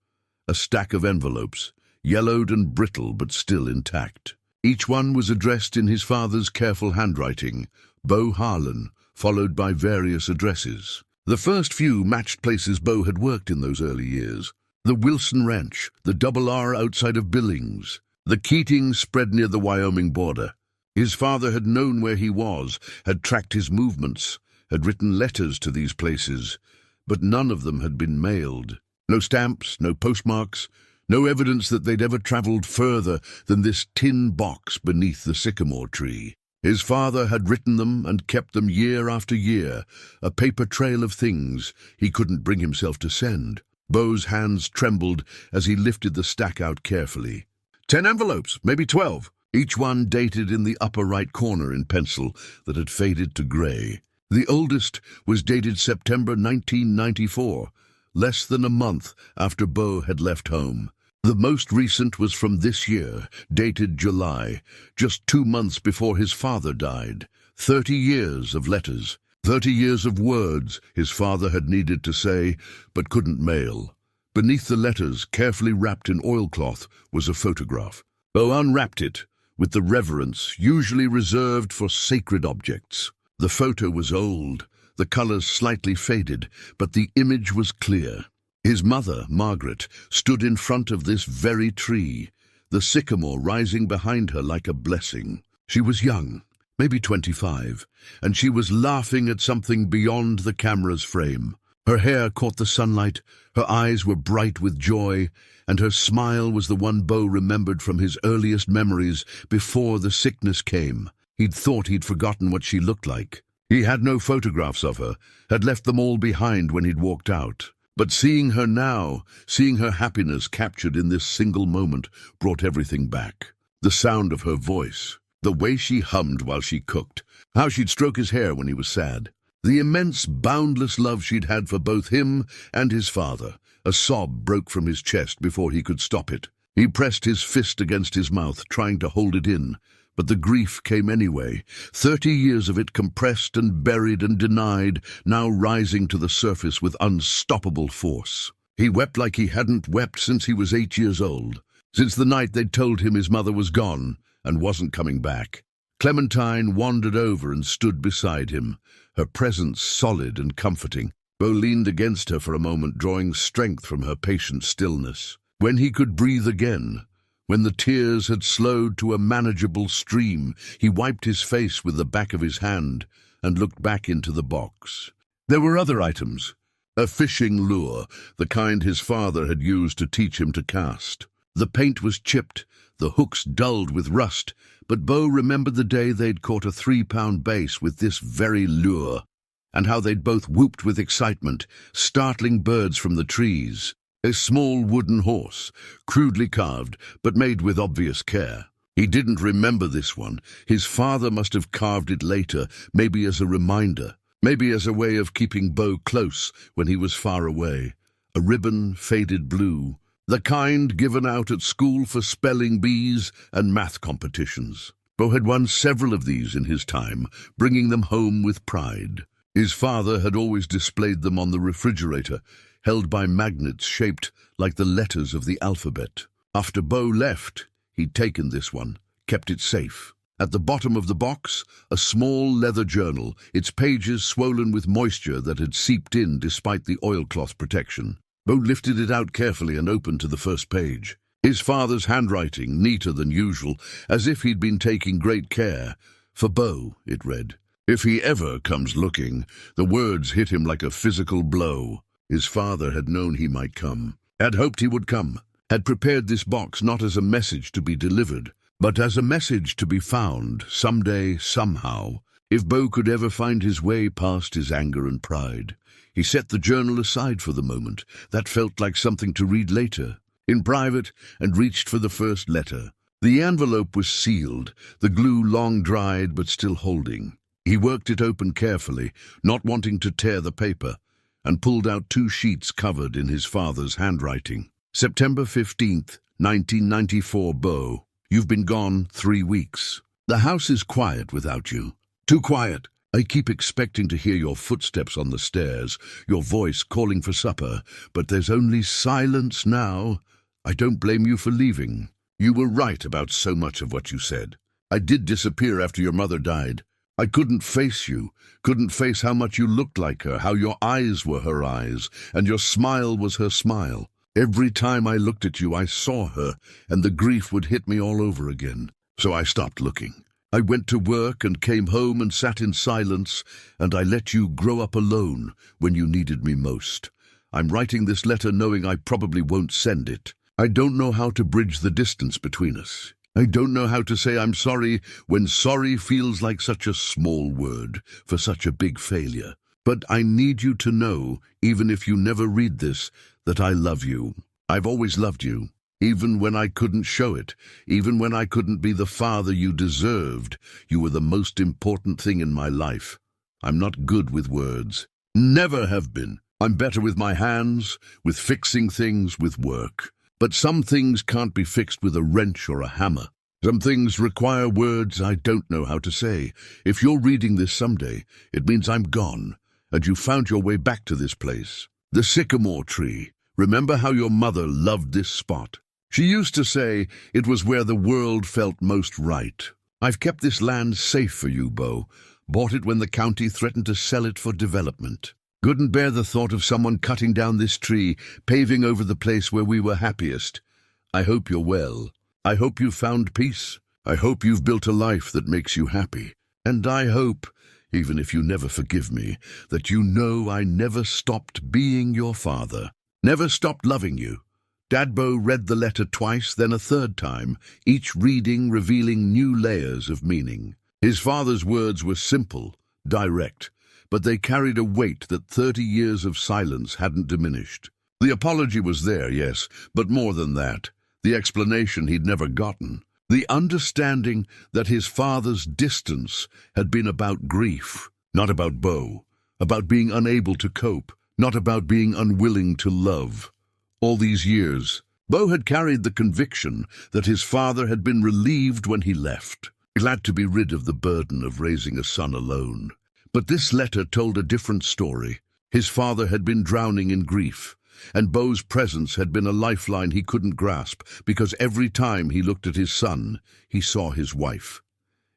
A stack of envelopes, yellowed and brittle but still intact. Each one was addressed in his father's careful handwriting, Bo Harlan, followed by various addresses. The first few matched places Bo had worked in those early years. The Wilson Ranch, the R outside of Billings, the Keating spread near the Wyoming border. His father had known where he was, had tracked his movements, had written letters to these places, but none of them had been mailed. No stamps, no postmarks, no evidence that they'd ever traveled further than this tin box beneath the sycamore tree. His father had written them and kept them year after year, a paper trail of things he couldn't bring himself to send. Bo's hands trembled as he lifted the stack out carefully. 10 envelopes, maybe 12, each one dated in the upper right corner in pencil that had faded to gray. The oldest was dated September 1994, less than a month after Bo had left home. The most recent was from this year, dated July, just 2 months before his father died. 30 years of letters, 30 years of words his father had needed to say, but couldn't mail. Beneath the letters, carefully wrapped in oilcloth, was a photograph. Bo unwrapped it, with the reverence usually reserved for sacred objects. The photo was old, the colors slightly faded, but the image was clear. His mother, Margaret, stood in front of this very tree, the sycamore rising behind her like a blessing. She was young, maybe 25, and she was laughing at something beyond the camera's frame. Her hair caught the sunlight, her eyes were bright with joy, and her smile was the one Bo remembered from his earliest memories before the sickness came. He'd thought he'd forgotten what she looked like. He had no photographs of her, had left them all behind when he'd walked out. But seeing her now, seeing her happiness captured in this single moment, brought everything back. The sound of her voice, the way she hummed while she cooked, how she'd stroke his hair when he was sad. The immense, boundless love she'd had for both him and his father. A sob broke from his chest before he could stop it. He pressed his fist against his mouth, trying to hold it in, but the grief came anyway, 30 years of it compressed and buried and denied, now rising to the surface with unstoppable force. He wept like he hadn't wept since he was 8 years old, since the night they'd told him his mother was gone and wasn't coming back. Clementine wandered over and stood beside him, her presence solid and comforting. Bo leaned against her for a moment, drawing strength from her patient stillness. When he could breathe again, when the tears had slowed to a manageable stream, he wiped his face with the back of his hand and looked back into the box. There were other items. A fishing lure, the kind his father had used to teach him to cast. The paint was chipped, the hooks dulled with rust, but Bo remembered the day they'd caught a 3-pound bass with this very lure, and how they'd both whooped with excitement, startling birds from the trees. A small wooden horse, crudely carved, but made with obvious care. He didn't remember this one. His father must have carved it later, maybe as a reminder, maybe as a way of keeping Bo close when he was far away. A ribbon, faded blue, the kind given out at school for spelling bees and math competitions. Bo had won several of these in his time, bringing them home with pride. His father had always displayed them on the refrigerator, held by magnets shaped like the letters of the alphabet. After Bo left, he'd taken this one, kept it safe. At the bottom of the box, a small leather journal, its pages swollen with moisture that had seeped in despite the oilcloth protection. Bo lifted it out carefully and opened to the first page. His father's handwriting, neater than usual, as if he'd been taking great care. For Bo, it read. If he ever comes looking, the words hit him like a physical blow. His father had known he might come, had hoped he would come, had prepared this box not as a message to be delivered, but as a message to be found, someday, somehow, if Bo could ever find his way past his anger and pride. He set the journal aside for the moment. That felt like something to read later, in private, and reached for the first letter. The envelope was sealed, the glue long dried but still holding. He worked it open carefully, not wanting to tear the paper, and pulled out 2 sheets covered in his father's handwriting. September 15th, 1994, Bo. You've been gone 3 weeks. The house is quiet without you. Too quiet. I keep expecting to hear your footsteps on the stairs, your voice calling for supper, but there's only silence now. I don't blame you for leaving. You were right about so much of what you said. I did disappear after your mother died. I couldn't face you, couldn't face how much you looked like her, how your eyes were her eyes, and your smile was her smile. Every time I looked at you, I saw her, and the grief would hit me all over again. So I stopped looking. I went to work and came home and sat in silence, and I let you grow up alone when you needed me most. I'm writing this letter knowing I probably won't send it. I don't know how to bridge the distance between us. I don't know how to say I'm sorry when sorry feels like such a small word for such a big failure. But I need you to know, even if you never read this, that I love you. I've always loved you, even when I couldn't show it, even when I couldn't be the father you deserved. You were the most important thing in my life. I'm not good with words. Never have been. I'm better with my hands, with fixing things, with work. But some things can't be fixed with a wrench or a hammer. Some things require words I don't know how to say. If you're reading this someday, it means I'm gone, and you found your way back to this place. The sycamore tree. Remember how your mother loved this spot? She used to say it was where the world felt most right. I've kept this land safe for you, Bo. Bought it when the county threatened to sell it for development. Couldn't bear the thought of someone cutting down this tree, paving over the place where we were happiest. I hope you're well. I hope you've found peace. I hope you've built a life that makes you happy. And I hope, even if you never forgive me, that you know I never stopped being your father. Never stopped loving you. Dad Bo read the letter twice, then a third time, each reading revealing new layers of meaning. His father's words were simple, direct, but they carried a weight that 30 years of silence hadn't diminished. The apology was there, yes, but more than that, the explanation he'd never gotten. The understanding that his father's distance had been about grief, not about Bo, about being unable to cope, not about being unwilling to love. All these years, Bo had carried the conviction that his father had been relieved when he left, glad to be rid of the burden of raising a son alone. But this letter told a different story. His father had been drowning in grief, and Bo's presence had been a lifeline he couldn't grasp, because every time he looked at his son, he saw his wife.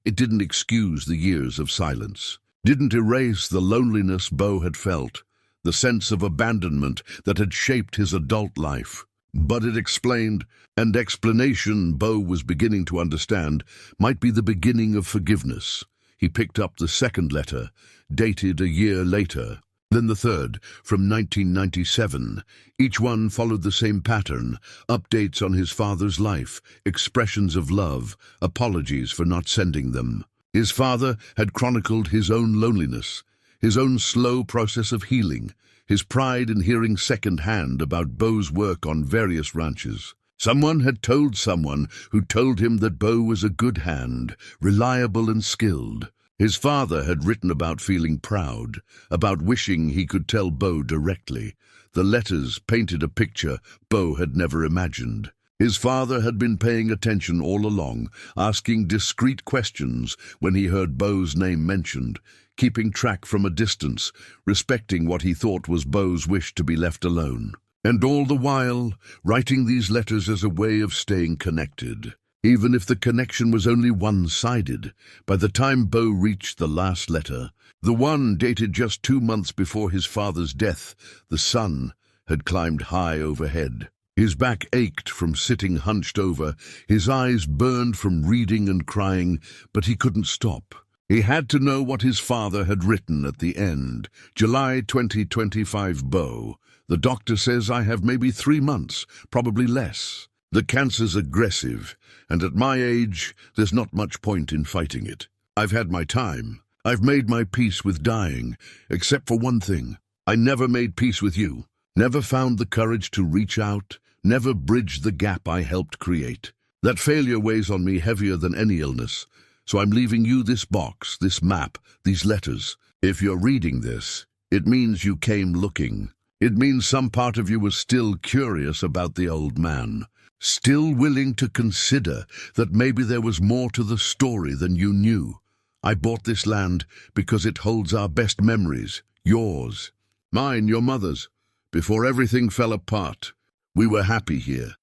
It didn't excuse the years of silence, didn't erase the loneliness Bo had felt, the sense of abandonment that had shaped his adult life. But it explained, and explanation Bo was beginning to understand might be the beginning of forgiveness. He picked up the second letter, dated a year later, then the third, from 1997. Each one followed the same pattern: updates on his father's life, expressions of love, apologies for not sending them. His father had chronicled his own loneliness, his own slow process of healing, his pride in hearing second-hand about Bo's work on various ranches. Someone had told someone who told him that Bo was a good hand, reliable and skilled. His father had written about feeling proud, about wishing he could tell Bo directly. The letters painted a picture Bo had never imagined. His father had been paying attention all along, asking discreet questions when he heard Bo's name mentioned, keeping track from a distance, respecting what he thought was Bo's wish to be left alone. And all the while, writing these letters as a way of staying connected. Even if the connection was only one-sided, by the time Bo reached the last letter, the one dated just 2 months before his father's death, the sun had climbed high overhead. His back ached from sitting hunched over, his eyes burned from reading and crying, but he couldn't stop. He had to know what his father had written at the end. July 2025, Bo. The doctor says I have maybe 3 months, probably less. The cancer's aggressive, and at my age, there's not much point in fighting it. I've had my time. I've made my peace with dying, except for one thing. I never made peace with you. Never found the courage to reach out, never bridged the gap I helped create. That failure weighs on me heavier than any illness. So I'm leaving you this box, this map, these letters. If you're reading this, it means you came looking. It means some part of you was still curious about the old man, still willing to consider that maybe there was more to the story than you knew. I bought this land because it holds our best memories, yours, mine, your mother's. Before everything fell apart, we were happy here.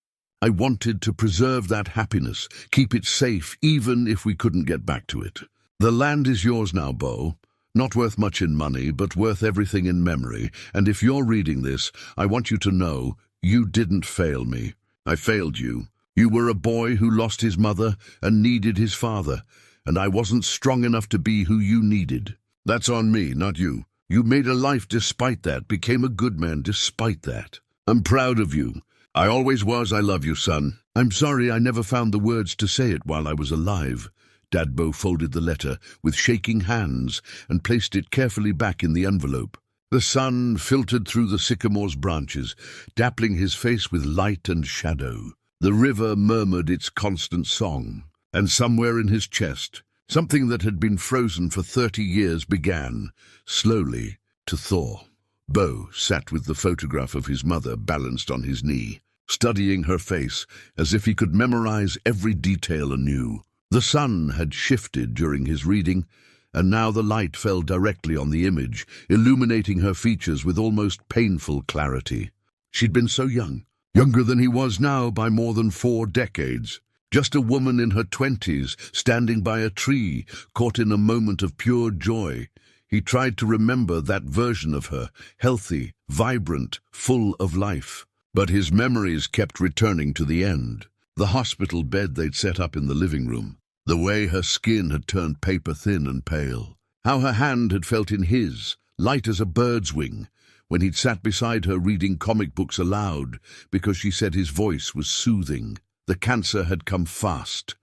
I wanted to preserve that happiness, keep it safe, even if we couldn't get back to it. The land is yours now, Bo. Not worth much in money, but worth everything in memory. And if you're reading this, I want you to know you didn't fail me. I failed you. You were a boy who lost his mother and needed his father, and I wasn't strong enough to be who you needed. That's on me, not you. You made a life despite that, became a good man despite that. I'm proud of you. I always was. I love you, son. I'm sorry I never found the words to say it while I was alive. Dad Bo folded the letter with shaking hands and placed it carefully back in the envelope. The sun filtered through the sycamore's branches, dappling his face with light and shadow. The river murmured its constant song, and somewhere in his chest, something that had been frozen for 30 years began, slowly, to thaw. Bo sat with the photograph of his mother balanced on his knee, studying her face as if he could memorize every detail anew. The sun had shifted during his reading, and now the light fell directly on the image, illuminating her features with almost painful clarity. She'd been so young, younger than he was now by more than 4 decades. Just a woman in her 20s, standing by a tree, caught in a moment of pure joy. He tried to remember that version of her, healthy, vibrant, full of life. But his memories kept returning to the end. The hospital bed they'd set up in the living room. The way her skin had turned paper-thin and pale. How her hand had felt in his, light as a bird's wing, when he'd sat beside her reading comic books aloud because she said his voice was soothing. The cancer had come fast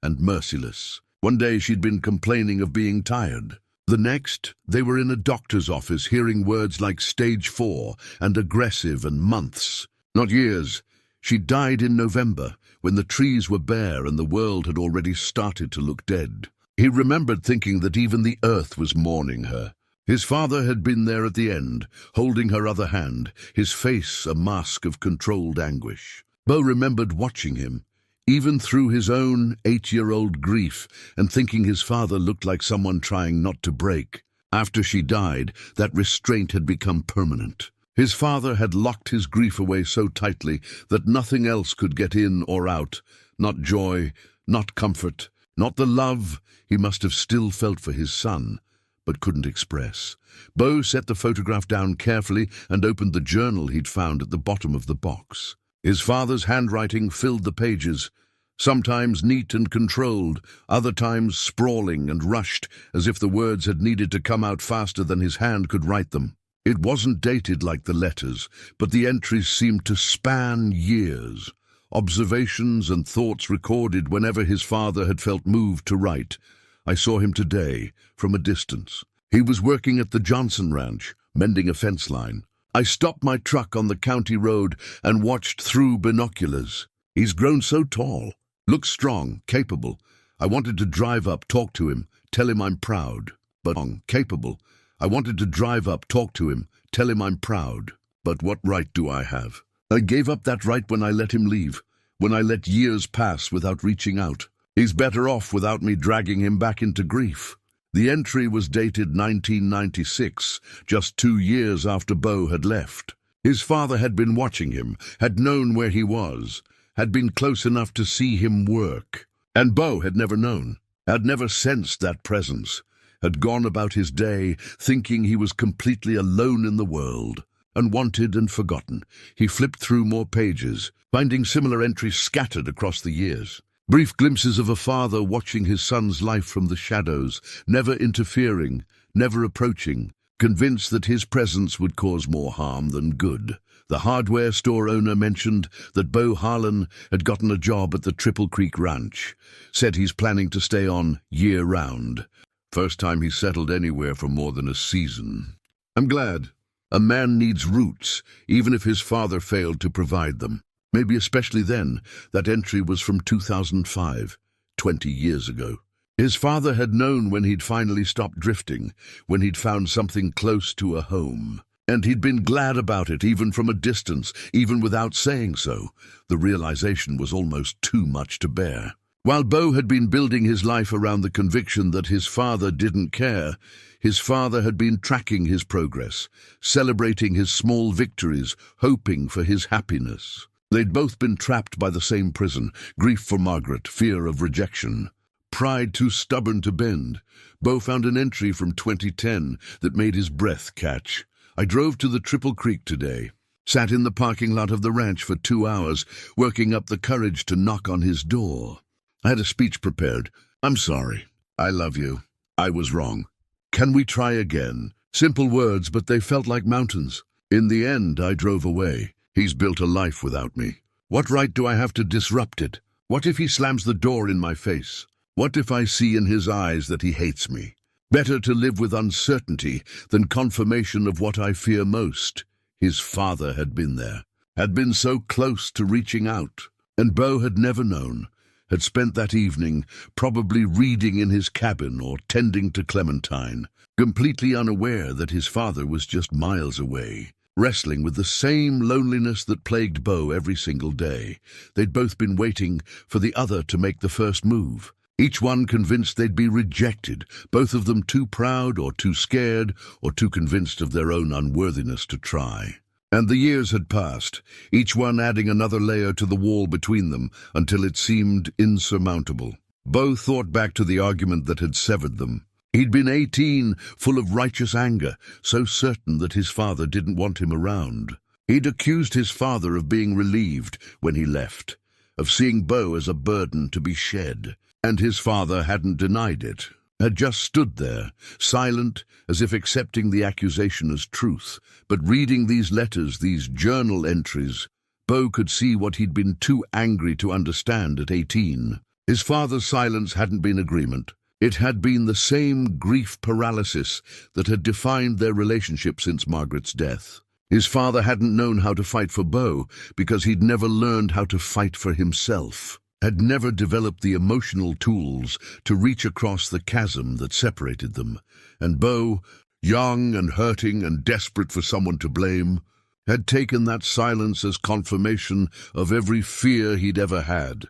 and merciless. One day she'd been complaining of being tired. The next, they were in a doctor's office hearing words like stage 4 and aggressive and months, not years. She died in November, when the trees were bare and the world had already started to look dead. He remembered thinking that even the earth was mourning her. His father had been there at the end, holding her other hand, his face a mask of controlled anguish. Bo remembered watching him, even through his own 8-year-old grief, and thinking his father looked like someone trying not to break. After she died, that restraint had become permanent. His father had locked his grief away so tightly that nothing else could get in or out, not joy, not comfort, not the love he must have still felt for his son, but couldn't express. Bo set the photograph down carefully and opened the journal he'd found at the bottom of the box. His father's handwriting filled the pages, sometimes neat and controlled, other times sprawling and rushed, as if the words had needed to come out faster than his hand could write them. It wasn't dated like the letters, but the entries seemed to span years. Observations and thoughts recorded whenever his father had felt moved to write. I saw him today, from a distance. He was working at the Johnson Ranch, mending a fence line. I stopped my truck on the county road and watched through binoculars. He's grown so tall, looks strong, capable. I wanted to drive up, talk to him, tell him I'm proud. But capable. I wanted to drive up, talk to him, tell him I'm proud. But what right do I have? I gave up that right when I let him leave, when I let years pass without reaching out. He's better off without me dragging him back into grief. The entry was dated 1996, just 2 years after Bo had left. His father had been watching him, had known where he was, had been close enough to see him work. And Bo had never known, had never sensed that presence, had gone about his day thinking he was completely alone in the world, unwanted and forgotten. He flipped through more pages, finding similar entries scattered across the years. Brief glimpses of a father watching his son's life from the shadows, never interfering, never approaching, convinced that his presence would cause more harm than good. The hardware store owner mentioned that Bo Harlan had gotten a job at the Triple Creek Ranch, said he's planning to stay on year-round. First time he settled anywhere for more than a season. I'm glad. A man needs roots, even if his father failed to provide them. Maybe especially then. That entry was from 2005, 20 years ago. His father had known when he'd finally stopped drifting, when he'd found something close to a home. And he'd been glad about it, even from a distance, even without saying so. The realization was almost too much to bear. While Bo had been building his life around the conviction that his father didn't care, his father had been tracking his progress, celebrating his small victories, hoping for his happiness. They'd both been trapped by the same prison, grief for Margaret, fear of rejection. Pride too stubborn to bend. Bo found an entry from 2010 that made his breath catch. I drove to the Triple Creek today, sat in the parking lot of the ranch for 2 hours, working up the courage to knock on his door. I had a speech prepared. I'm sorry. I love you. I was wrong. Can we try again? Simple words, but they felt like mountains. In the end, I drove away. He's built a life without me. What right do I have to disrupt it? What if he slams the door in my face? What if I see in his eyes that he hates me? Better to live with uncertainty than confirmation of what I fear most. His father had been there, had been so close to reaching out. And Bo had never known, had spent that evening probably reading in his cabin or tending to Clementine, completely unaware that his father was just miles away, wrestling with the same loneliness that plagued Bo every single day. They'd both been waiting for the other to make the first move. Each one convinced they'd be rejected, both of them too proud or too scared or too convinced of their own unworthiness to try. And the years had passed, each one adding another layer to the wall between them until it seemed insurmountable. Bo thought back to the argument that had severed them. He'd been 18, full of righteous anger, so certain that his father didn't want him around. He'd accused his father of being relieved when he left, of seeing Bo as a burden to be shed. And his father hadn't denied it, had just stood there, silent, as if accepting the accusation as truth. But reading these letters, these journal entries, Bo could see what he'd been too angry to understand at 18. His father's silence hadn't been agreement. It had been the same grief paralysis that had defined their relationship since Margaret's death. His father hadn't known how to fight for Bo because he'd never learned how to fight for himself, had never developed the emotional tools to reach across the chasm that separated them. And Bo, young and hurting and desperate for someone to blame, had taken that silence as confirmation of every fear he'd ever had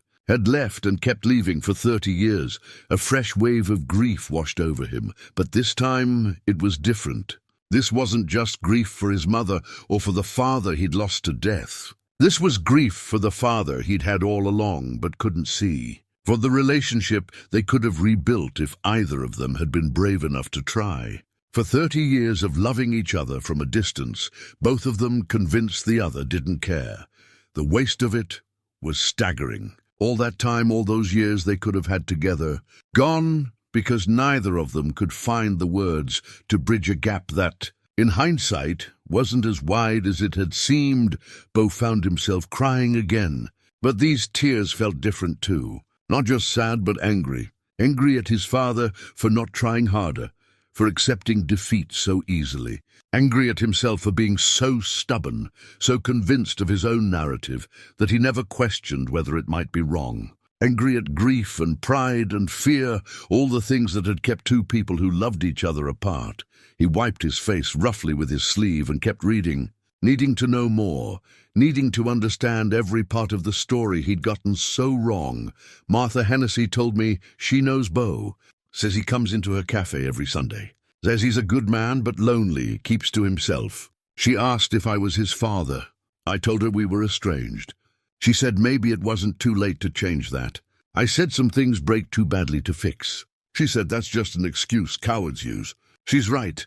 left and kept leaving for 30 years. A fresh wave of grief washed over him, but this time it was different. This wasn't just grief for his mother or for the father he'd lost to death. This was grief for the father he'd had all along but couldn't see, for the relationship they could have rebuilt if either of them had been brave enough to try. For 30 years of loving each other from a distance, both of them convinced the other didn't care. The waste of it was staggering. All that time, all those years they could have had together, gone because neither of them could find the words to bridge a gap that, in hindsight, wasn't as wide as it had seemed. Bo found himself crying again. But these tears felt different too. Not just sad, but angry. Angry at his father for not trying harder, for accepting defeat so easily. Angry at himself for being so stubborn, so convinced of his own narrative that he never questioned whether it might be wrong. Angry at grief and pride and fear, all the things that had kept two people who loved each other apart. He wiped his face roughly with his sleeve and kept reading, needing to know more, needing to understand every part of the story he'd gotten so wrong. Martha Hennessy told me she knows Bo, says he comes into her cafe every Sunday. Says he's a good man but lonely, keeps to himself. She asked if I was his father. I told her we were estranged. She said maybe it wasn't too late to change that. I said some things break too badly to fix. She said that's just an excuse cowards use. She's right,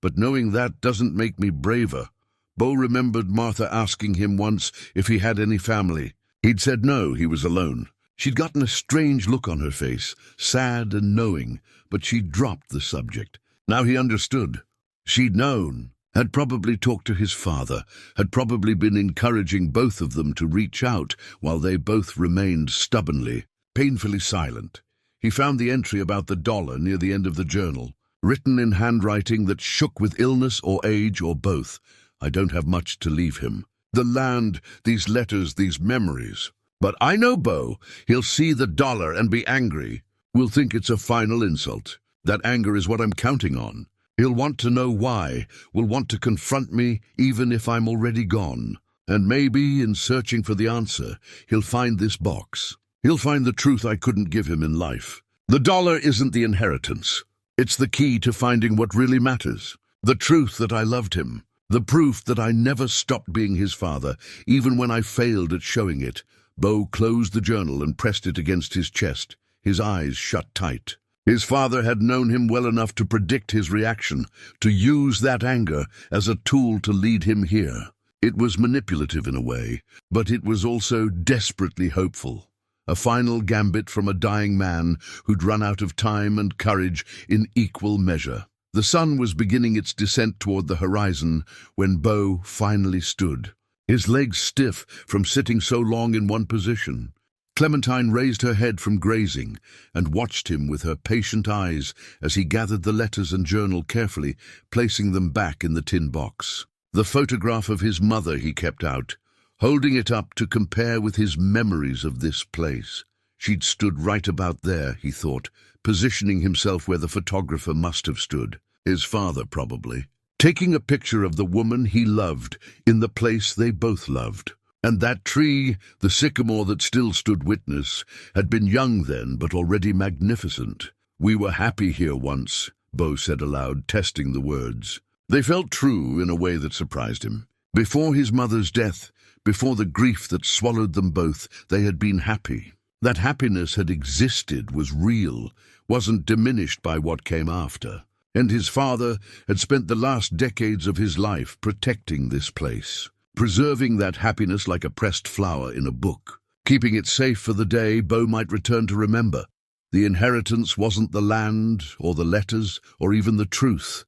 but knowing that doesn't make me braver. Bo remembered Martha asking him once if he had any family. He'd said no, he was alone. She'd gotten a strange look on her face, sad and knowing, but she'd dropped the subject. Now he understood. She'd known, had probably talked to his father, had probably been encouraging both of them to reach out while they both remained stubbornly, painfully silent. He found the entry about the dollar near the end of the journal, written in handwriting that shook with illness or age or both. I don't have much to leave him. The land, these letters, these memories. But I know Bo. He'll see the dollar and be angry. We'll think it's a final insult. That anger is what I'm counting on. He'll want to know why, will want to confront me even if I'm already gone. And maybe, in searching for the answer, he'll find this box. He'll find the truth I couldn't give him in life. The dollar isn't the inheritance. It's the key to finding what really matters. The truth that I loved him. The proof that I never stopped being his father, even when I failed at showing it. Bo closed the journal and pressed it against his chest, his eyes shut tight. His father had known him well enough to predict his reaction, to use that anger as a tool to lead him here. It was manipulative in a way, but it was also desperately hopeful. A final gambit from a dying man who'd run out of time and courage in equal measure. The sun was beginning its descent toward the horizon when Bo finally stood, his legs stiff from sitting so long in one position. Clementine raised her head from grazing and watched him with her patient eyes as he gathered the letters and journal carefully, placing them back in the tin box. The photograph of his mother he kept out, holding it up to compare with his memories of this place. She'd stood right about there, he thought, positioning himself where the photographer must have stood. His father, probably. Taking a picture of the woman he loved in the place they both loved. And that tree, the sycamore that still stood witness, had been young then, but already magnificent. We were happy here once, Bo said aloud, testing the words. They felt true in a way that surprised him. Before his mother's death, before the grief that swallowed them both, they had been happy. That happiness had existed, was real, wasn't diminished by what came after. And his father had spent the last decades of his life protecting this place, preserving that happiness like a pressed flower in a book, keeping it safe for the day Bo might return to remember. The inheritance wasn't the land, or the letters, or even the truth,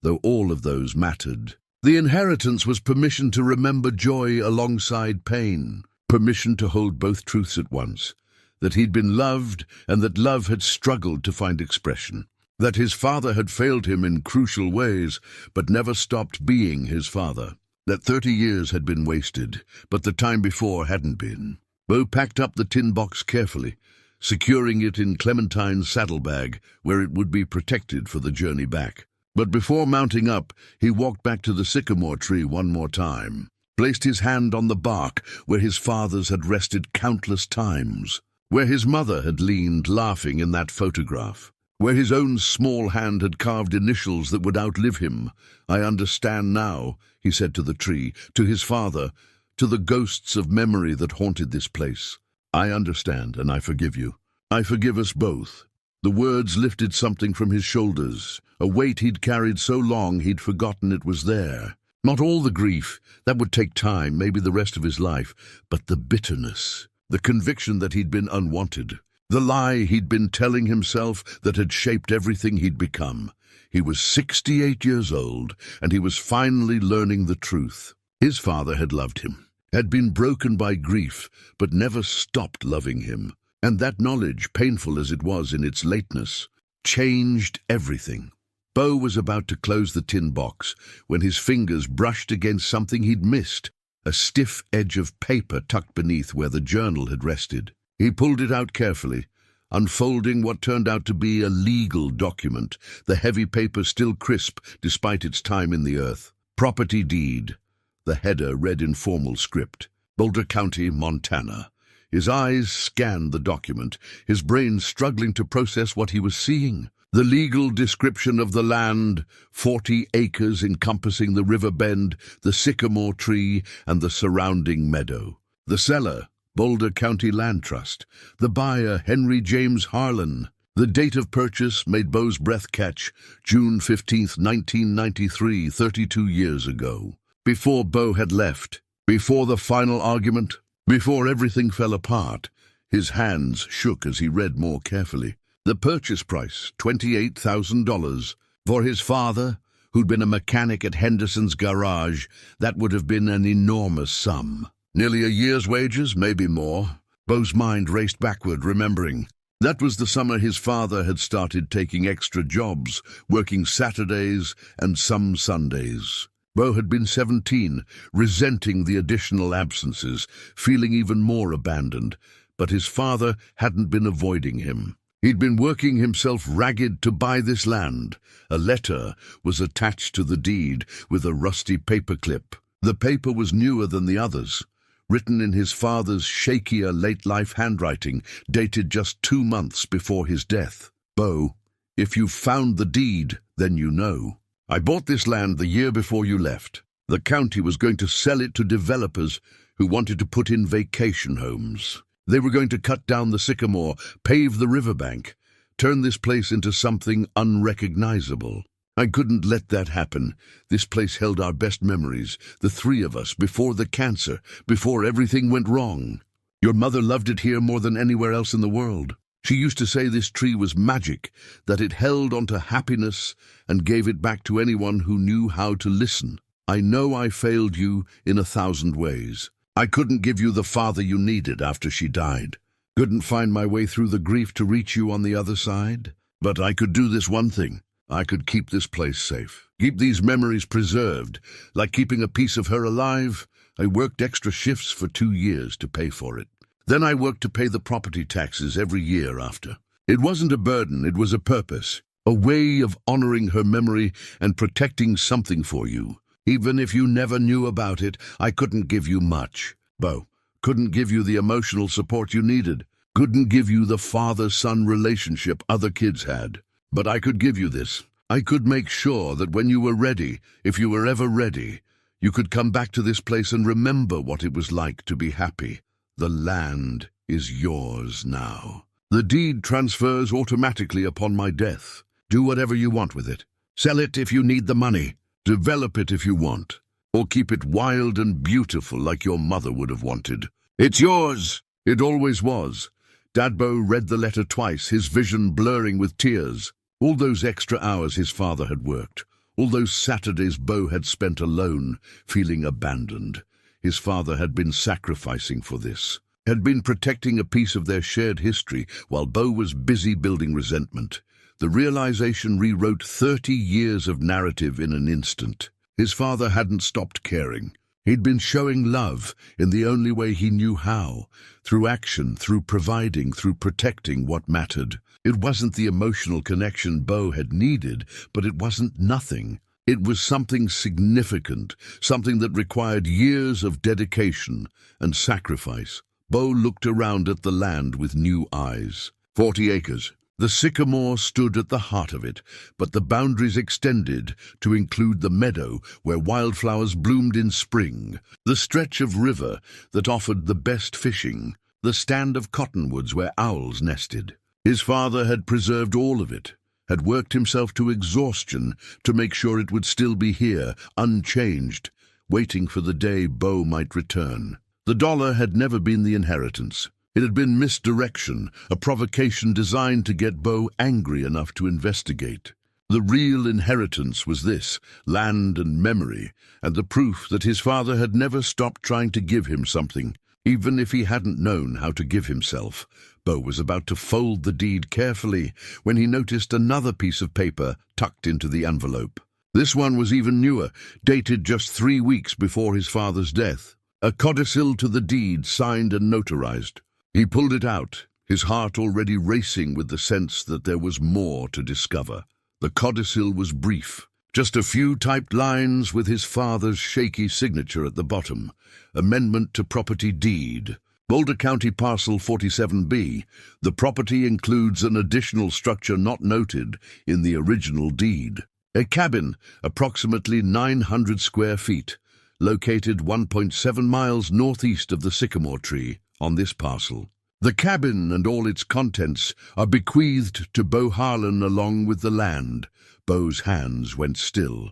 though all of those mattered. The inheritance was permission to remember joy alongside pain, permission to hold both truths at once, that he'd been loved and that love had struggled to find expression, that his father had failed him in crucial ways but never stopped being his father, that 30 years had been wasted, but the time before hadn't been. Bo packed up the tin box carefully, securing it in Clementine's saddlebag where it would be protected for the journey back. But before mounting up, he walked back to the sycamore tree one more time. placed his hand on the bark where his fathers had rested countless times, where his mother had leaned laughing in that photograph, where his own small hand had carved initials that would outlive him. "I understand now," he said to the tree, to his father, to the ghosts of memory that haunted this place. "I understand, and I forgive you. I forgive us both." The words lifted something from his shoulders, a weight he'd carried so long he'd forgotten it was there. Not all the grief, that would take time, maybe the rest of his life, but the bitterness, the conviction that he'd been unwanted, the lie he'd been telling himself that had shaped everything he'd become. He was 68 years old, and he was finally learning the truth. His father had loved him, had been broken by grief, but never stopped loving him. And that knowledge, painful as it was in its lateness, changed everything. Bo was about to close the tin box when his fingers brushed against something he'd missed, a stiff edge of paper tucked beneath where the journal had rested. He pulled it out carefully, unfolding what turned out to be a legal document, the heavy paper still crisp despite its time in the earth. Property deed. The header read in formal script. Boulder County, Montana. His eyes scanned the document, his brain struggling to process what he was seeing. The legal description of the land, 40 acres encompassing the river bend, the sycamore tree, and the surrounding meadow. The seller, Boulder County Land Trust. The buyer, Henry James Harlan. The date of purchase made Bo's breath catch, June 15th, 1993, 32 years ago. Before Bo had left, before the final argument, before everything fell apart, his hands shook as he read more carefully. The purchase price, $28,000. For his father, who'd been a mechanic at Henderson's garage, that would have been an enormous sum. Nearly a year's wages, maybe more. Bo's mind raced backward, remembering. That was the summer his father had started taking extra jobs, working Saturdays and some Sundays. Bo had been 17, resenting the additional absences, feeling even more abandoned, but his father hadn't been avoiding him. He'd been working himself ragged to buy this land. A letter was attached to the deed with a rusty paperclip. The paper was newer than the others, written in his father's shakier late-life handwriting, dated just 2 months before his death. "Bo, if you've found the deed, then you know. I bought this land the year before you left. The county was going to sell it to developers who wanted to put in vacation homes. They were going to cut down the sycamore, pave the riverbank, turn this place into something unrecognizable. I couldn't let that happen. This place held our best memories, the three of us, before the cancer, before everything went wrong. Your mother loved it here more than anywhere else in the world. She used to say this tree was magic, that it held onto happiness and gave it back to anyone who knew how to listen. I know I failed you in 1,000 ways. I couldn't give you the father you needed after she died. Couldn't find my way through the grief to reach you on the other side. But I could do this one thing. I could keep this place safe. Keep these memories preserved, like keeping a piece of her alive. I worked extra shifts for 2 years to pay for it. Then I worked to pay the property taxes every year after. It wasn't a burden, it was a purpose, a way of honoring her memory and protecting something for you. Even if you never knew about it, I couldn't give you much. Bo, couldn't give you the emotional support you needed. Couldn't give you the father-son relationship other kids had. But I could give you this. I could make sure that when you were ready, if you were ever ready, you could come back to this place and remember what it was like to be happy. The land is yours now. The deed transfers automatically upon my death. Do whatever you want with it. Sell it if you need the money. Develop it if you want. Or keep it wild and beautiful like your mother would have wanted. It's yours. It always was. Dadbo read the letter twice, his vision blurring with tears. All those extra hours his father had worked. All those Saturdays Bo had spent alone, feeling abandoned. His father had been sacrificing for this, had been protecting a piece of their shared history while Bo was busy building resentment. The realization rewrote 30 years of narrative in an instant. His father hadn't stopped caring. He'd been showing love in the only way he knew how, through action, through providing, through protecting what mattered. It wasn't the emotional connection Bo had needed, but it wasn't nothing. It was something significant, something that required years of dedication and sacrifice. Bo looked around at the land with new eyes. 40 acres. The sycamore stood at the heart of it, but the boundaries extended to include the meadow where wildflowers bloomed in spring, the stretch of river that offered the best fishing, the stand of cottonwoods where owls nested. His father had preserved all of it, had worked himself to exhaustion to make sure it would still be here, unchanged, waiting for the day Bo might return. The dollar had never been the inheritance. It had been misdirection, a provocation designed to get Bo angry enough to investigate. The real inheritance was this, land and memory, and the proof that his father had never stopped trying to give him something, even if he hadn't known how to give himself. Bo was about to fold the deed carefully when he noticed another piece of paper tucked into the envelope. This one was even newer, dated just 3 weeks before his father's death. A codicil to the deed, signed and notarized. He pulled it out, his heart already racing with the sense that there was more to discover. The codicil was brief, just a few typed lines with his father's shaky signature at the bottom. Amendment to property deed. Boulder County Parcel 47B. The property includes an additional structure not noted in the original deed. A cabin, approximately 900 square feet, located 1.7 miles northeast of the sycamore tree on this parcel. The cabin and all its contents are bequeathed to Bo Harlan along with the land. Bo's hands went still.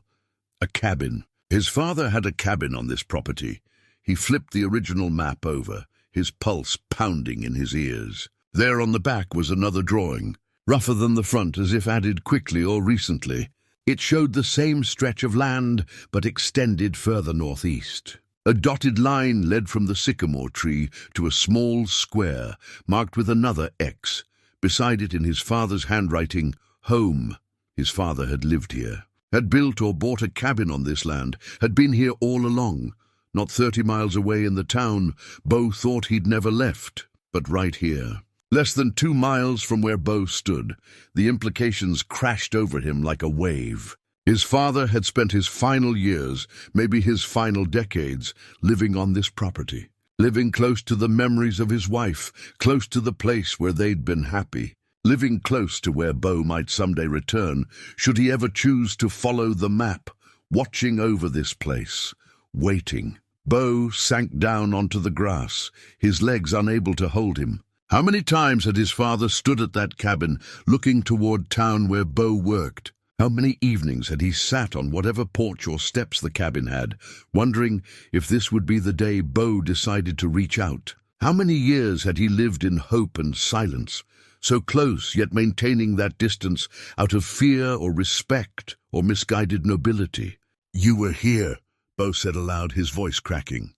A cabin. His father had a cabin on this property. He flipped the original map over, his pulse pounding in his ears. There on the back was another drawing, rougher than the front, as if added quickly or recently. It showed the same stretch of land, but extended further northeast. A dotted line led from the sycamore tree to a small square, marked with another X. Beside it, in his father's handwriting, home. His father had lived here, had built or bought a cabin on this land, had been here all along. Not 30 miles away in the town, Bo thought he'd never left, but right here. Less than 2 miles from where Bo stood, the implications crashed over him like a wave. His father had spent his final years, maybe his final decades, living on this property, living close to the memories of his wife, close to the place where they'd been happy, living close to where Bo might someday return, should he ever choose to follow the map, watching over this place, waiting. Bo sank down onto the grass, his legs unable to hold him. How many times had his father stood at that cabin, looking toward town where Bo worked? How many evenings had he sat on whatever porch or steps the cabin had, wondering if this would be the day Bo decided to reach out? How many years had he lived in hope and silence, so close yet maintaining that distance out of fear or respect or misguided nobility? "You were here," Bo said aloud, his voice cracking.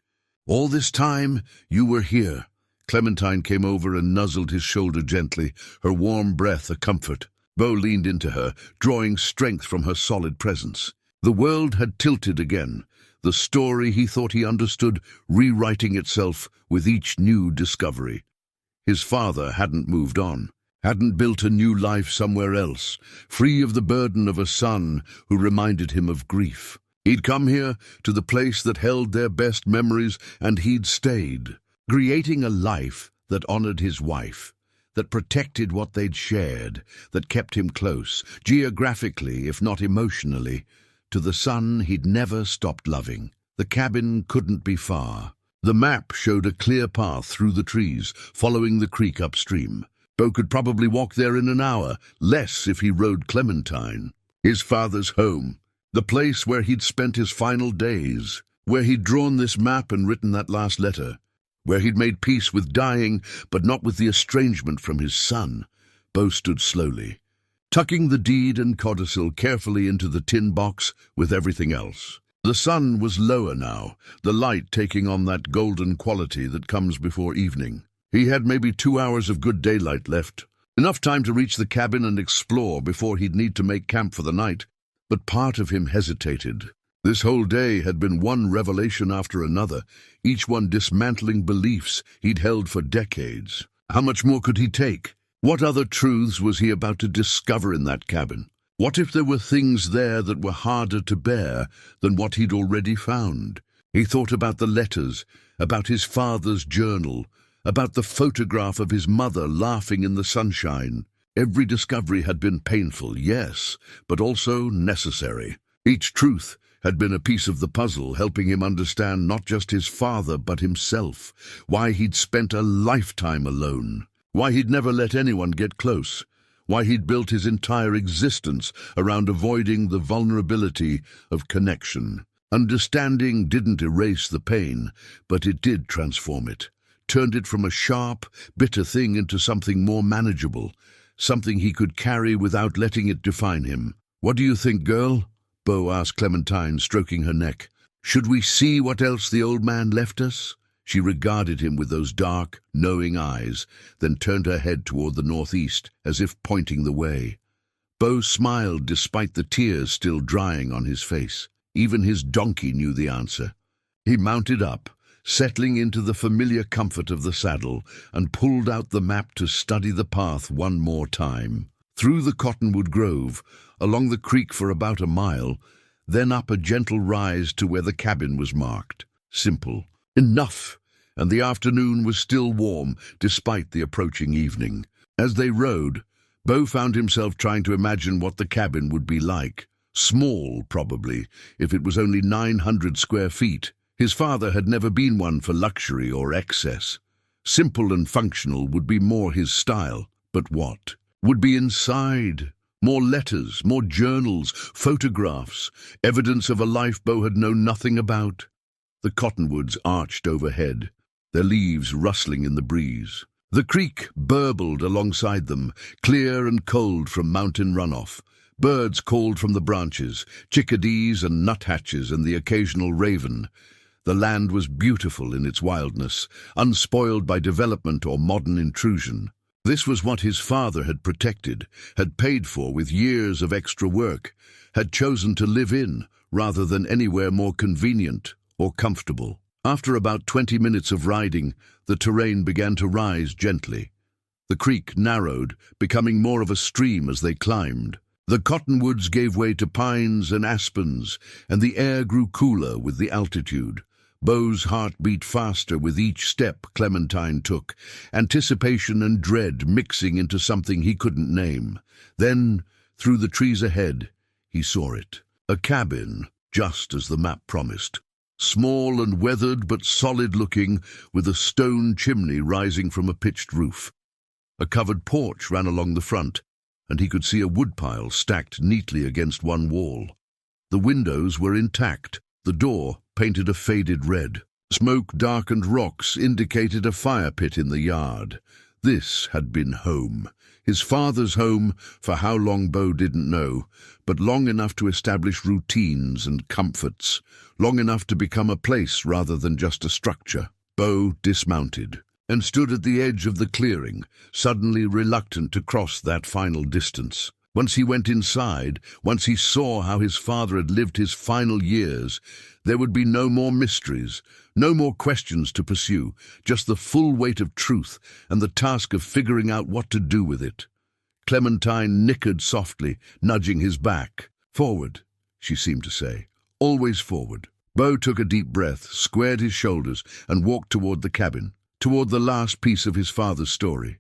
"All this time, you were here." Clementine came over and nuzzled his shoulder gently, her warm breath a comfort. Bo leaned into her, drawing strength from her solid presence. The world had tilted again, the story he thought he understood rewriting itself with each new discovery. His father hadn't moved on, hadn't built a new life somewhere else, free of the burden of a son who reminded him of grief. He'd come here, to the place that held their best memories, and he'd stayed, creating a life that honored his wife, that protected what they'd shared, that kept him close, geographically if not emotionally, to the son he'd never stopped loving. The cabin couldn't be far. The map showed a clear path through the trees, following the creek upstream. Bo could probably walk there in an hour, less if he rode Clementine. His father's home, the place where he'd spent his final days, where he'd drawn this map and written that last letter, where he'd made peace with dying, but not with the estrangement from his son. Bo stood slowly, tucking the deed and codicil carefully into the tin box with everything else. The sun was lower now, the light taking on that golden quality that comes before evening. He had maybe 2 hours of good daylight left, enough time to reach the cabin and explore before he'd need to make camp for the night. But part of him hesitated. This whole day had been one revelation after another, each one dismantling beliefs he'd held for decades. How much more could he take? What other truths was he about to discover in that cabin? What if there were things there that were harder to bear than what he'd already found? He thought about the letters, about his father's journal, about the photograph of his mother laughing in the sunshine. Every discovery had been painful, yes, but also necessary. Each truth had been a piece of the puzzle, helping him understand not just his father but himself, why he'd spent a lifetime alone, why he'd never let anyone get close, why he'd built his entire existence around avoiding the vulnerability of connection. Understanding didn't erase the pain, but it did transform it, turned it from a sharp, bitter thing into something more manageable, something he could carry without letting it define him. "What do you think, girl?" Bo asked Clementine, stroking her neck. "Should we see what else the old man left us?" She regarded him with those dark, knowing eyes, then turned her head toward the northeast, as if pointing the way. Bo smiled despite the tears still drying on his face. Even his donkey knew the answer. He mounted up, settling into the familiar comfort of the saddle, and pulled out the map to study the path one more time. Through the cottonwood grove, along the creek for about a mile, then up a gentle rise to where the cabin was marked. Simple. Enough! And the afternoon was still warm, despite the approaching evening. As they rode, Bo found himself trying to imagine what the cabin would be like. Small, probably, if it was only 900 square feet. His father had never been one for luxury or excess. Simple and functional would be more his style. But what would be inside? More letters, more journals, photographs, evidence of a life Bo had known nothing about. The cottonwoods arched overhead, their leaves rustling in the breeze. The creek burbled alongside them, clear and cold from mountain runoff. Birds called from the branches, chickadees and nuthatches and the occasional raven. The land was beautiful in its wildness, unspoiled by development or modern intrusion. This was what his father had protected, had paid for with years of extra work, had chosen to live in rather than anywhere more convenient or comfortable. After about 20 minutes of riding, the terrain began to rise gently. The creek narrowed, becoming more of a stream as they climbed. The cottonwoods gave way to pines and aspens, and the air grew cooler with the altitude. Bo's heart beat faster with each step Clementine took, anticipation and dread mixing into something he couldn't name. Then, through the trees ahead, he saw it. A cabin, just as the map promised. Small and weathered but solid-looking, with a stone chimney rising from a pitched roof. A covered porch ran along the front, and he could see a woodpile stacked neatly against one wall. The windows were intact, the door painted a faded red. Smoke-darkened rocks indicated a fire pit in the yard. This had been home. His father's home, for how long Bo didn't know, but long enough to establish routines and comforts, long enough to become a place rather than just a structure. Bo dismounted and stood at the edge of the clearing, suddenly reluctant to cross that final distance. Once he went inside, once he saw how his father had lived his final years, there would be no more mysteries, no more questions to pursue, just the full weight of truth and the task of figuring out what to do with it. Clementine nickered softly, nudging his back. "Forward," she seemed to say. "Always forward." Bo took a deep breath, squared his shoulders, and walked toward the cabin, toward the last piece of his father's story,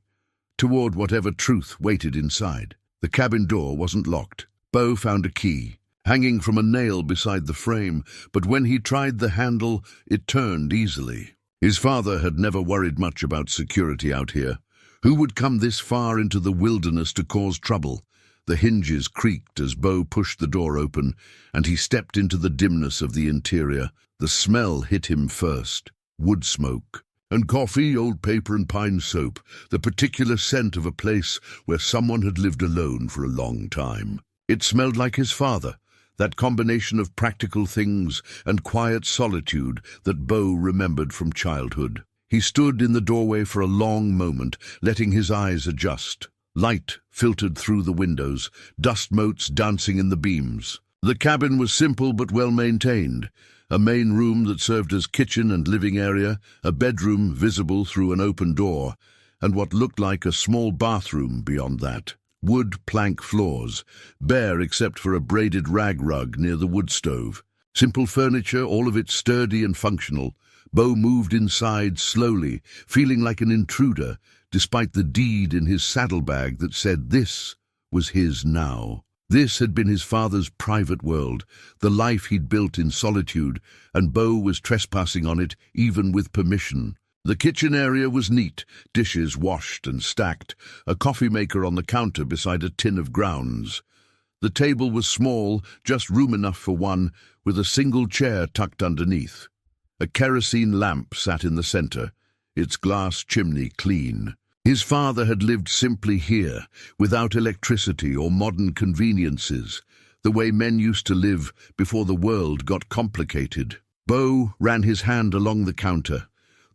toward whatever truth waited inside. The cabin door wasn't locked. Bo found a key, hanging from a nail beside the frame, but when he tried the handle, it turned easily. His father had never worried much about security out here. Who would come this far into the wilderness to cause trouble? The hinges creaked as Bo pushed the door open, and he stepped into the dimness of the interior. The smell hit him first. Wood smoke. And coffee, old paper and pine soap, the particular scent of a place where someone had lived alone for a long time. It smelled like his father, that combination of practical things and quiet solitude that Bo remembered from childhood. He stood in the doorway for a long moment, letting his eyes adjust. Light filtered through the windows, dust motes dancing in the beams. The cabin was simple but well-maintained. A main room that served as kitchen and living area, a bedroom visible through an open door, and what looked like a small bathroom beyond that. wood plank floors, bare except for a braided rag rug near the wood stove. Simple furniture, all of it sturdy and functional. Bo moved inside slowly, feeling like an intruder, despite the deed in his saddlebag that said this was his now. This had been his father's private world, the life he'd built in solitude, and Bo was trespassing on it even with permission. The kitchen area was neat, dishes washed and stacked, a coffee maker on the counter beside a tin of grounds. The table was small, just room enough for one, with a single chair tucked underneath. A kerosene lamp sat in the center, its glass chimney clean. His father had lived simply here, without electricity or modern conveniences, the way men used to live before the world got complicated. Bo ran his hand along the counter,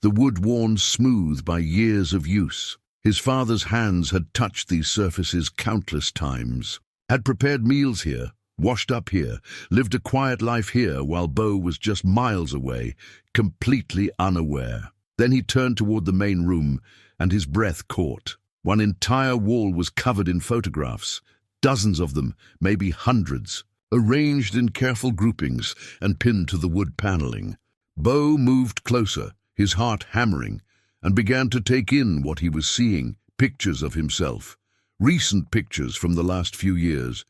the wood worn smooth by years of use. His father's hands had touched these surfaces countless times, had prepared meals here, washed up here, lived a quiet life here while Bo was just miles away, completely unaware. Then he turned toward the main room, and his breath caught. One entire wall was covered in photographs, dozens of them, maybe hundreds, arranged in careful groupings and pinned to the wood paneling. Bo moved closer, his heart hammering, and began to take in what he was seeing, pictures of himself, recent pictures from the last few years.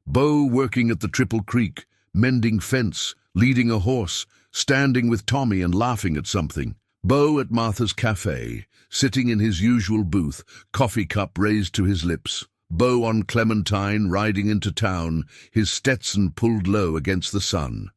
Bo working at the Triple Creek, mending fence, leading a horse, standing with Tommy and laughing at something. Bo at Martha's cafe, sitting in his usual booth, coffee cup raised to his lips. Bo on Clementine, riding into town, his Stetson pulled low against the sun.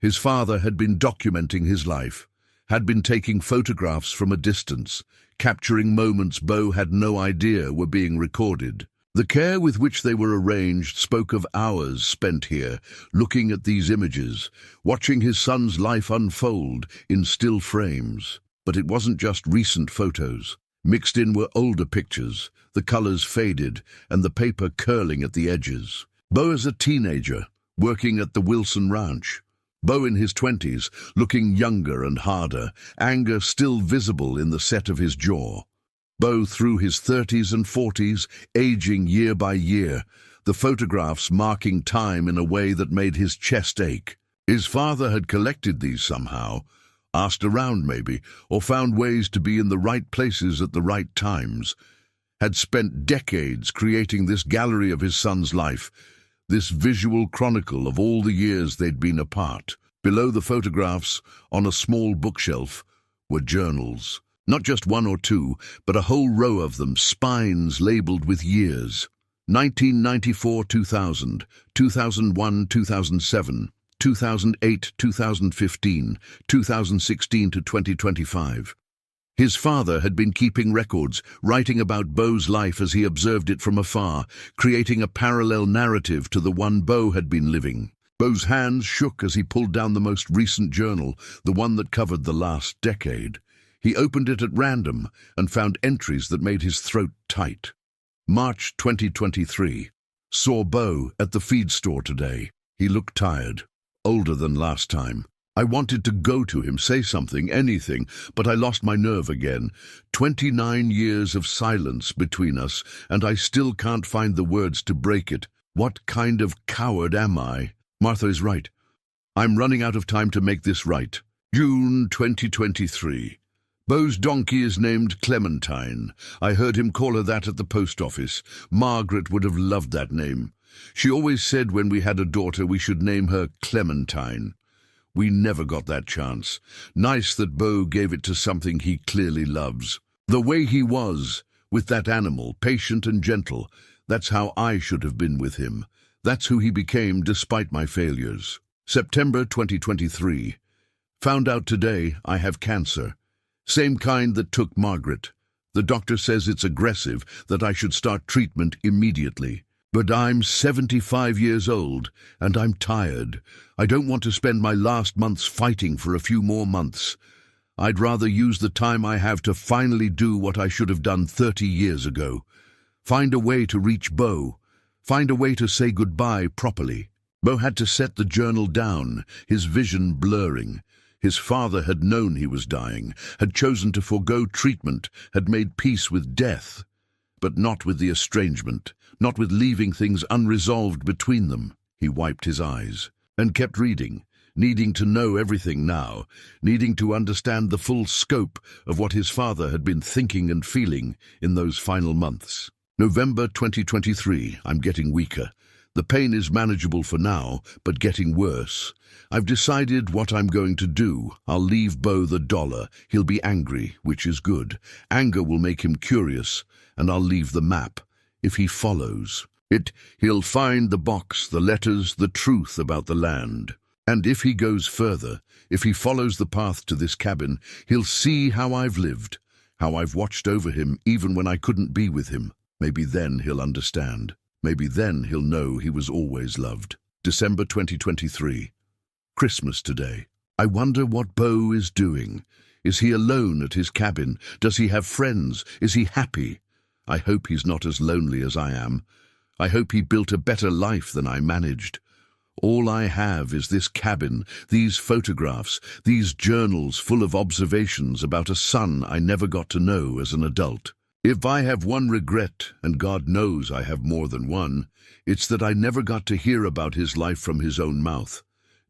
His father had been documenting his life, had been taking photographs from a distance, capturing moments Bo had no idea were being recorded. The care with which they were arranged spoke of hours spent here, looking at these images, watching his son's life unfold in still frames. But it wasn't just recent photos. Mixed in were older pictures, the colors faded and the paper curling at the edges. Bo as a teenager, working at the Wilson Ranch. Bo in his 20s, looking younger and harder, anger still visible in the set of his jaw. Bo through his 30s and 40s, aging year by year, the photographs marking time in a way that made his chest ache. His father had collected these somehow, asked around maybe, or found ways to be in the right places at the right times, had spent decades creating this gallery of his son's life, this visual chronicle of all the years they'd been apart. Below the photographs, on a small bookshelf, were journals. Not just one or two, but a whole row of them, spines labeled with years. 1994-2000, 2001-2007, 2008-2015, 2016 to 2025. His father had been keeping records, writing about Bo's life as he observed it from afar, creating a parallel narrative to the one Bo had been living. Bo's hands shook as he pulled down the most recent journal, the one that covered the last decade. He opened it at random and found entries that made his throat tight. March 2023. Saw Bo at the feed store today. He looked tired, older than last time. I wanted to go to him, say something, anything, but I lost my nerve again. 29 years of silence between us, and I still can't find the words to break it. What kind of coward am I? Martha is right. I'm running out of time to make this right. June 2023. Bo's donkey is named Clementine. I heard him call her that at the post office. Margaret would have loved that name. She always said when we had a daughter we should name her Clementine. We never got that chance. Nice that Bo gave it to something he clearly loves. The way he was, with that animal, patient and gentle, that's how I should have been with him. That's who he became despite my failures. September 2023. Found out today I have cancer. Same kind that took Margaret. The doctor says it's aggressive, that I should start treatment immediately. But I'm 75 years old, and I'm tired. I don't want to spend my last months fighting for a few more months. I'd rather use the time I have to finally do what I should have done 30 years ago. Find a way to reach Bo. Find a way to say goodbye properly. Bo had to set the journal down, his vision blurring. His father had known he was dying, had chosen to forego treatment, had made peace with death. but not with the estrangement, not with leaving things unresolved between them. He wiped his eyes and kept reading, needing to know everything now, needing to understand the full scope of what his father had been thinking and feeling in those final months. November 2023. I'm getting weaker. The pain is manageable for now, but getting worse. I've decided what I'm going to do. I'll leave Bo the $1. He'll be angry, which is good. Anger will make him curious, and I'll leave the map. If he follows it, he'll find the box, the letters, the truth about the land. And if he goes further, if he follows the path to this cabin, he'll see how I've lived, how I've watched over him even when I couldn't be with him. Maybe then he'll understand. Maybe then he'll know he was always loved. December 2023. Christmas today. I wonder what Bo is doing. Is he alone at his cabin? Does he have friends? Is he happy? I hope he's not as lonely as I am. I hope he built a better life than I managed. All I have is this cabin, these photographs, these journals full of observations about a son I never got to know as an adult. If I have one regret, and God knows I have more than one, it's that I never got to hear about his life from his own mouth.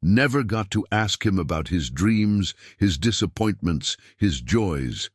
Never got to ask him about his dreams, his disappointments, his joys.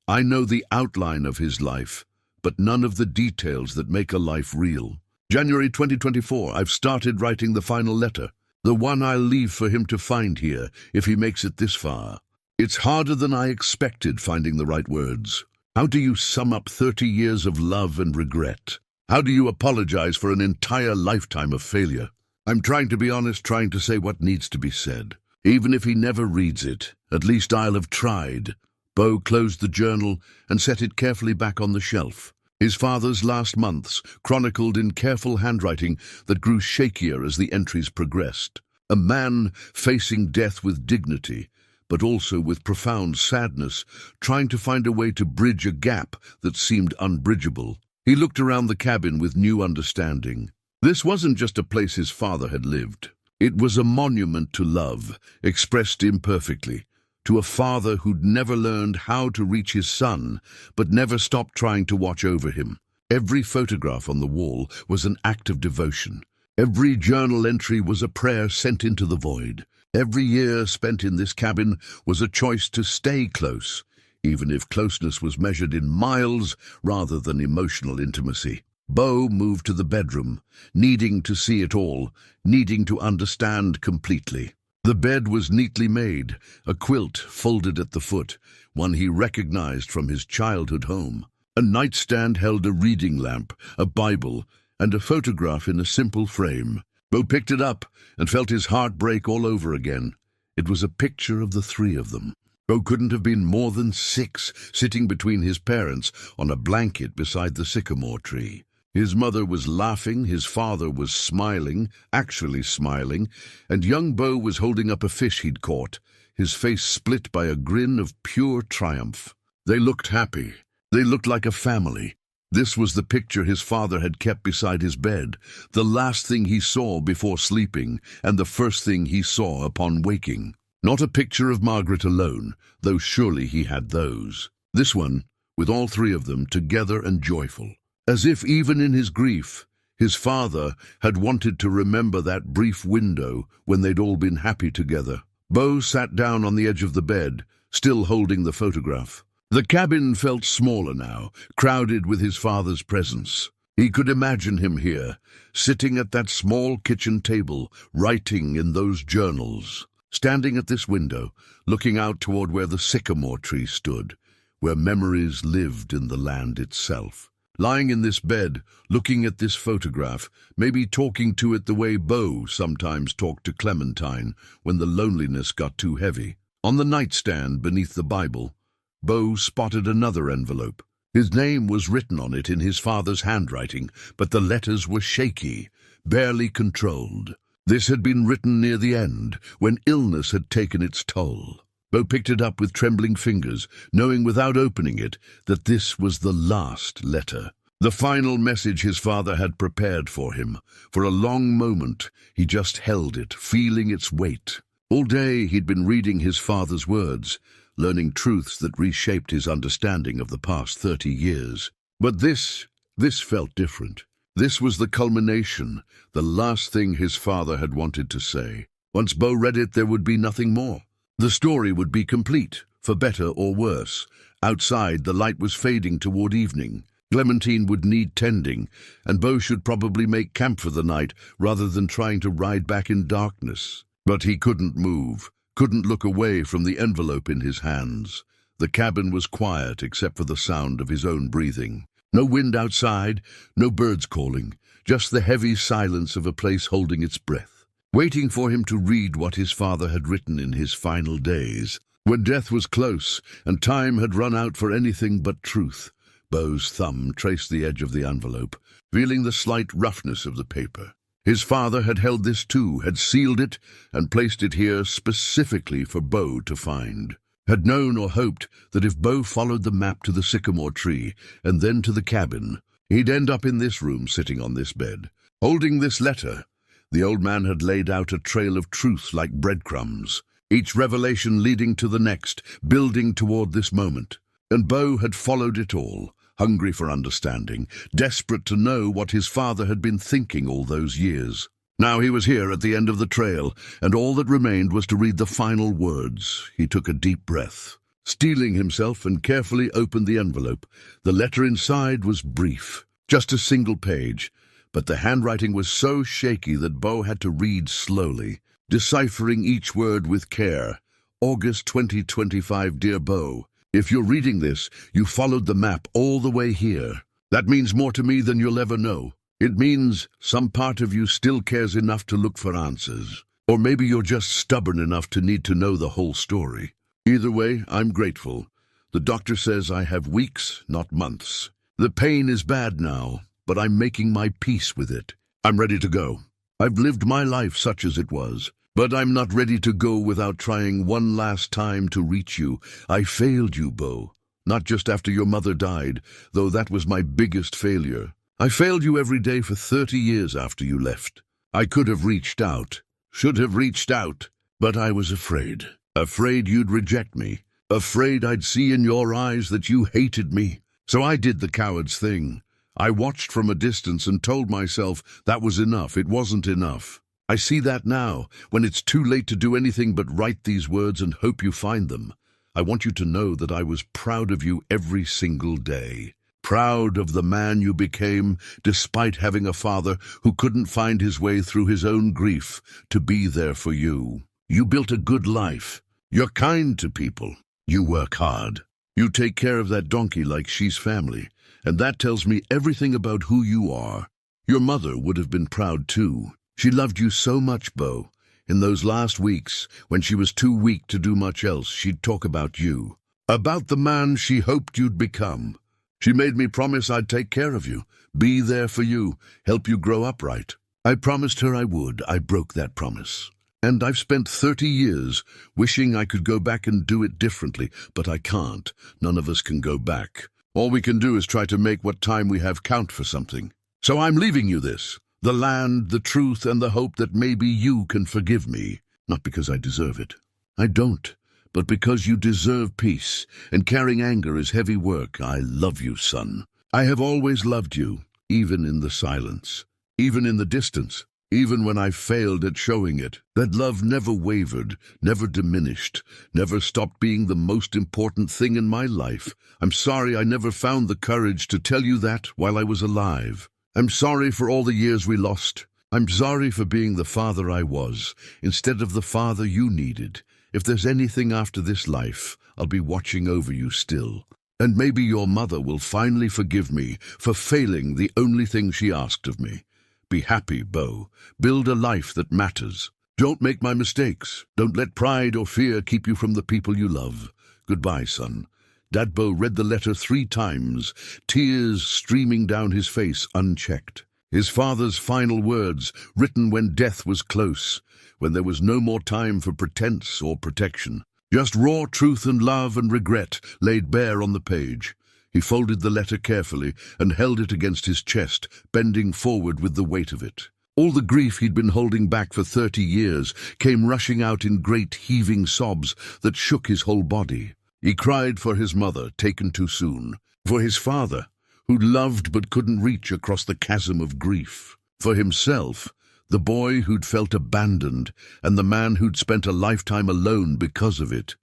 I know the outline of his life, but none of the details that make a life real. January 2024, I've started writing the final letter, the one I'll leave for him to find here, if he makes it this far. It's harder than I expected finding the right words. How do you sum up 30 years of love and regret? How do you apologize for an entire lifetime of failure? I'm trying to be honest, trying to say what needs to be said. Even if he never reads it, at least I'll have tried. Bo closed the journal and set it carefully back on the shelf. His father's last months, chronicled in careful handwriting that grew shakier as the entries progressed. A man facing death with dignity, but also with profound sadness, trying to find a way to bridge a gap that seemed unbridgeable. He looked around the cabin with new understanding. This wasn't just a place his father had lived. It was a monument to love, expressed imperfectly, to a father who'd never learned how to reach his son, but never stopped trying to watch over him. Every photograph on the wall was an act of devotion. Every journal entry was a prayer sent into the void. Every year spent in this cabin was a choice to stay close, even if closeness was measured in miles rather than emotional intimacy. Bo moved to the bedroom, needing to see it all, needing to understand completely. The bed was neatly made, a quilt folded at the foot, one he recognized from his childhood home. A nightstand held a reading lamp, a Bible, and a photograph in a simple frame. Bo picked it up and felt his heart break all over again. It was a picture of the three of them. Bo couldn't have been more than 6, sitting between his parents on a blanket beside the sycamore tree. His mother was laughing, his father was smiling, actually smiling, and young Bo was holding up a fish he'd caught, his face split by a grin of pure triumph. They looked happy. They looked like a family. This was the picture his father had kept beside his bed, the last thing he saw before sleeping, and the first thing he saw upon waking. Not a picture of Margaret alone, though surely he had those. This one, with all three of them together and joyful. As if even in his grief, his father had wanted to remember that brief window when they'd all been happy together. Bo sat down on the edge of the bed, still holding the photograph. The cabin felt smaller now, crowded with his father's presence. He could imagine him here, sitting at that small kitchen table, writing in those journals. Standing at this window, looking out toward where the sycamore tree stood, where memories lived in the land itself. Lying in this bed, looking at this photograph, maybe talking to it the way Bo sometimes talked to Clementine when the loneliness got too heavy. On the nightstand beneath the Bible, Bo spotted another envelope. His name was written on it in his father's handwriting, but the letters were shaky, barely controlled. This had been written near the end, when illness had taken its toll. Bo picked it up with trembling fingers, knowing without opening it that this was the last letter. The final message his father had prepared for him. For a long moment, he just held it, feeling its weight. All day he'd been reading his father's words, learning truths that reshaped his understanding of the past 30 years. But this This felt different. This was the culmination, the last thing his father had wanted to say. Once Bo read it, there would be nothing more. The story would be complete, for better or worse. Outside, the light was fading toward evening. Clementine would need tending, and Bo should probably make camp for the night rather than trying to ride back in darkness. But he couldn't move, couldn't look away from the envelope in his hands. The cabin was quiet except for the sound of his own breathing. No wind outside, no birds calling, just the heavy silence of a place holding its breath, waiting for him to read what his father had written in his final days. When death was close and time had run out for anything but truth, Bo's thumb traced the edge of the envelope, feeling the slight roughness of the paper. His father had held this too, had sealed it and placed it here specifically for Bo to find. Had known or hoped that if Bo followed the map to the sycamore tree and then to the cabin, he'd end up in this room sitting on this bed. Holding this letter, the old man had laid out a trail of truth like breadcrumbs, each revelation leading to the next, building toward this moment. And Bo had followed it all, hungry for understanding, desperate to know what his father had been thinking all those years. Now he was here at the end of the trail, and all that remained was to read the final words. He took a deep breath. Steeling himself and carefully opened the envelope. The letter inside was brief, just a single page, but the handwriting was so shaky that Bo had to read slowly, deciphering each word with care. August 2025, dear Bo. If you're reading this, you followed the map all the way here. That means more to me than you'll ever know. It means some part of you still cares enough to look for answers. Or maybe you're just stubborn enough to need to know the whole story. Either way, I'm grateful. The doctor says I have weeks, not months. The pain is bad now, but I'm making my peace with it. I'm ready to go. I've lived my life such as it was. But I'm not ready to go without trying one last time to reach you. I failed you, Bo. Not just after your mother died, though that was my biggest failure. I failed you every day for 30 years after you left. I could have reached out, should have reached out, but I was afraid. Afraid you'd reject me. Afraid I'd see in your eyes that you hated me. So I did the coward's thing. I watched from a distance and told myself that was enough. It wasn't enough. I see that now, when it's too late to do anything but write these words and hope you find them. I want you to know that I was proud of you every single day. Proud of the man you became, despite having a father who couldn't find his way through his own grief to be there for you. You built a good life. You're kind to people. You work hard. You take care of that donkey like she's family, and that tells me everything about who you are. Your mother would have been proud too. She loved you so much, Bo. In those last weeks, when she was too weak to do much else, she'd talk about you. About the man she hoped you'd become. She made me promise I'd take care of you, be there for you, help you grow up right. I promised her I would. I broke that promise. And I've spent 30 years wishing I could go back and do it differently, but I can't. None of us can go back. All we can do is try to make what time we have count for something. So I'm leaving you this. The land, the truth, and the hope that maybe you can forgive me. Not because I deserve it. I don't. But because you deserve peace, and carrying anger is heavy work. I love you, son. I have always loved you, even in the silence, even in the distance, even when I failed at showing it. That love never wavered, never diminished, never stopped being the most important thing in my life. I'm sorry I never found the courage to tell you that while I was alive. I'm sorry for all the years we lost. I'm sorry for being the father I was, instead of the father you needed. If there's anything after this life, I'll be watching over you still. And maybe your mother will finally forgive me for failing the only thing she asked of me. Be happy, Bo. Build a life that matters. Don't make my mistakes. Don't let pride or fear keep you from the people you love. Goodbye, son. Dad Bo read the letter 3 times, tears streaming down his face unchecked. His father's final words, written when death was close, when there was no more time for pretense or protection. Just raw truth and love and regret laid bare on the page. He folded the letter carefully and held it against his chest, bending forward with the weight of it. All the grief he'd been holding back for 30 years came rushing out in great heaving sobs that shook his whole body. He cried for his mother, taken too soon, for his father, who loved but couldn't reach across the chasm of grief. For himself, the boy who'd felt abandoned and the man who'd spent a lifetime alone because of it.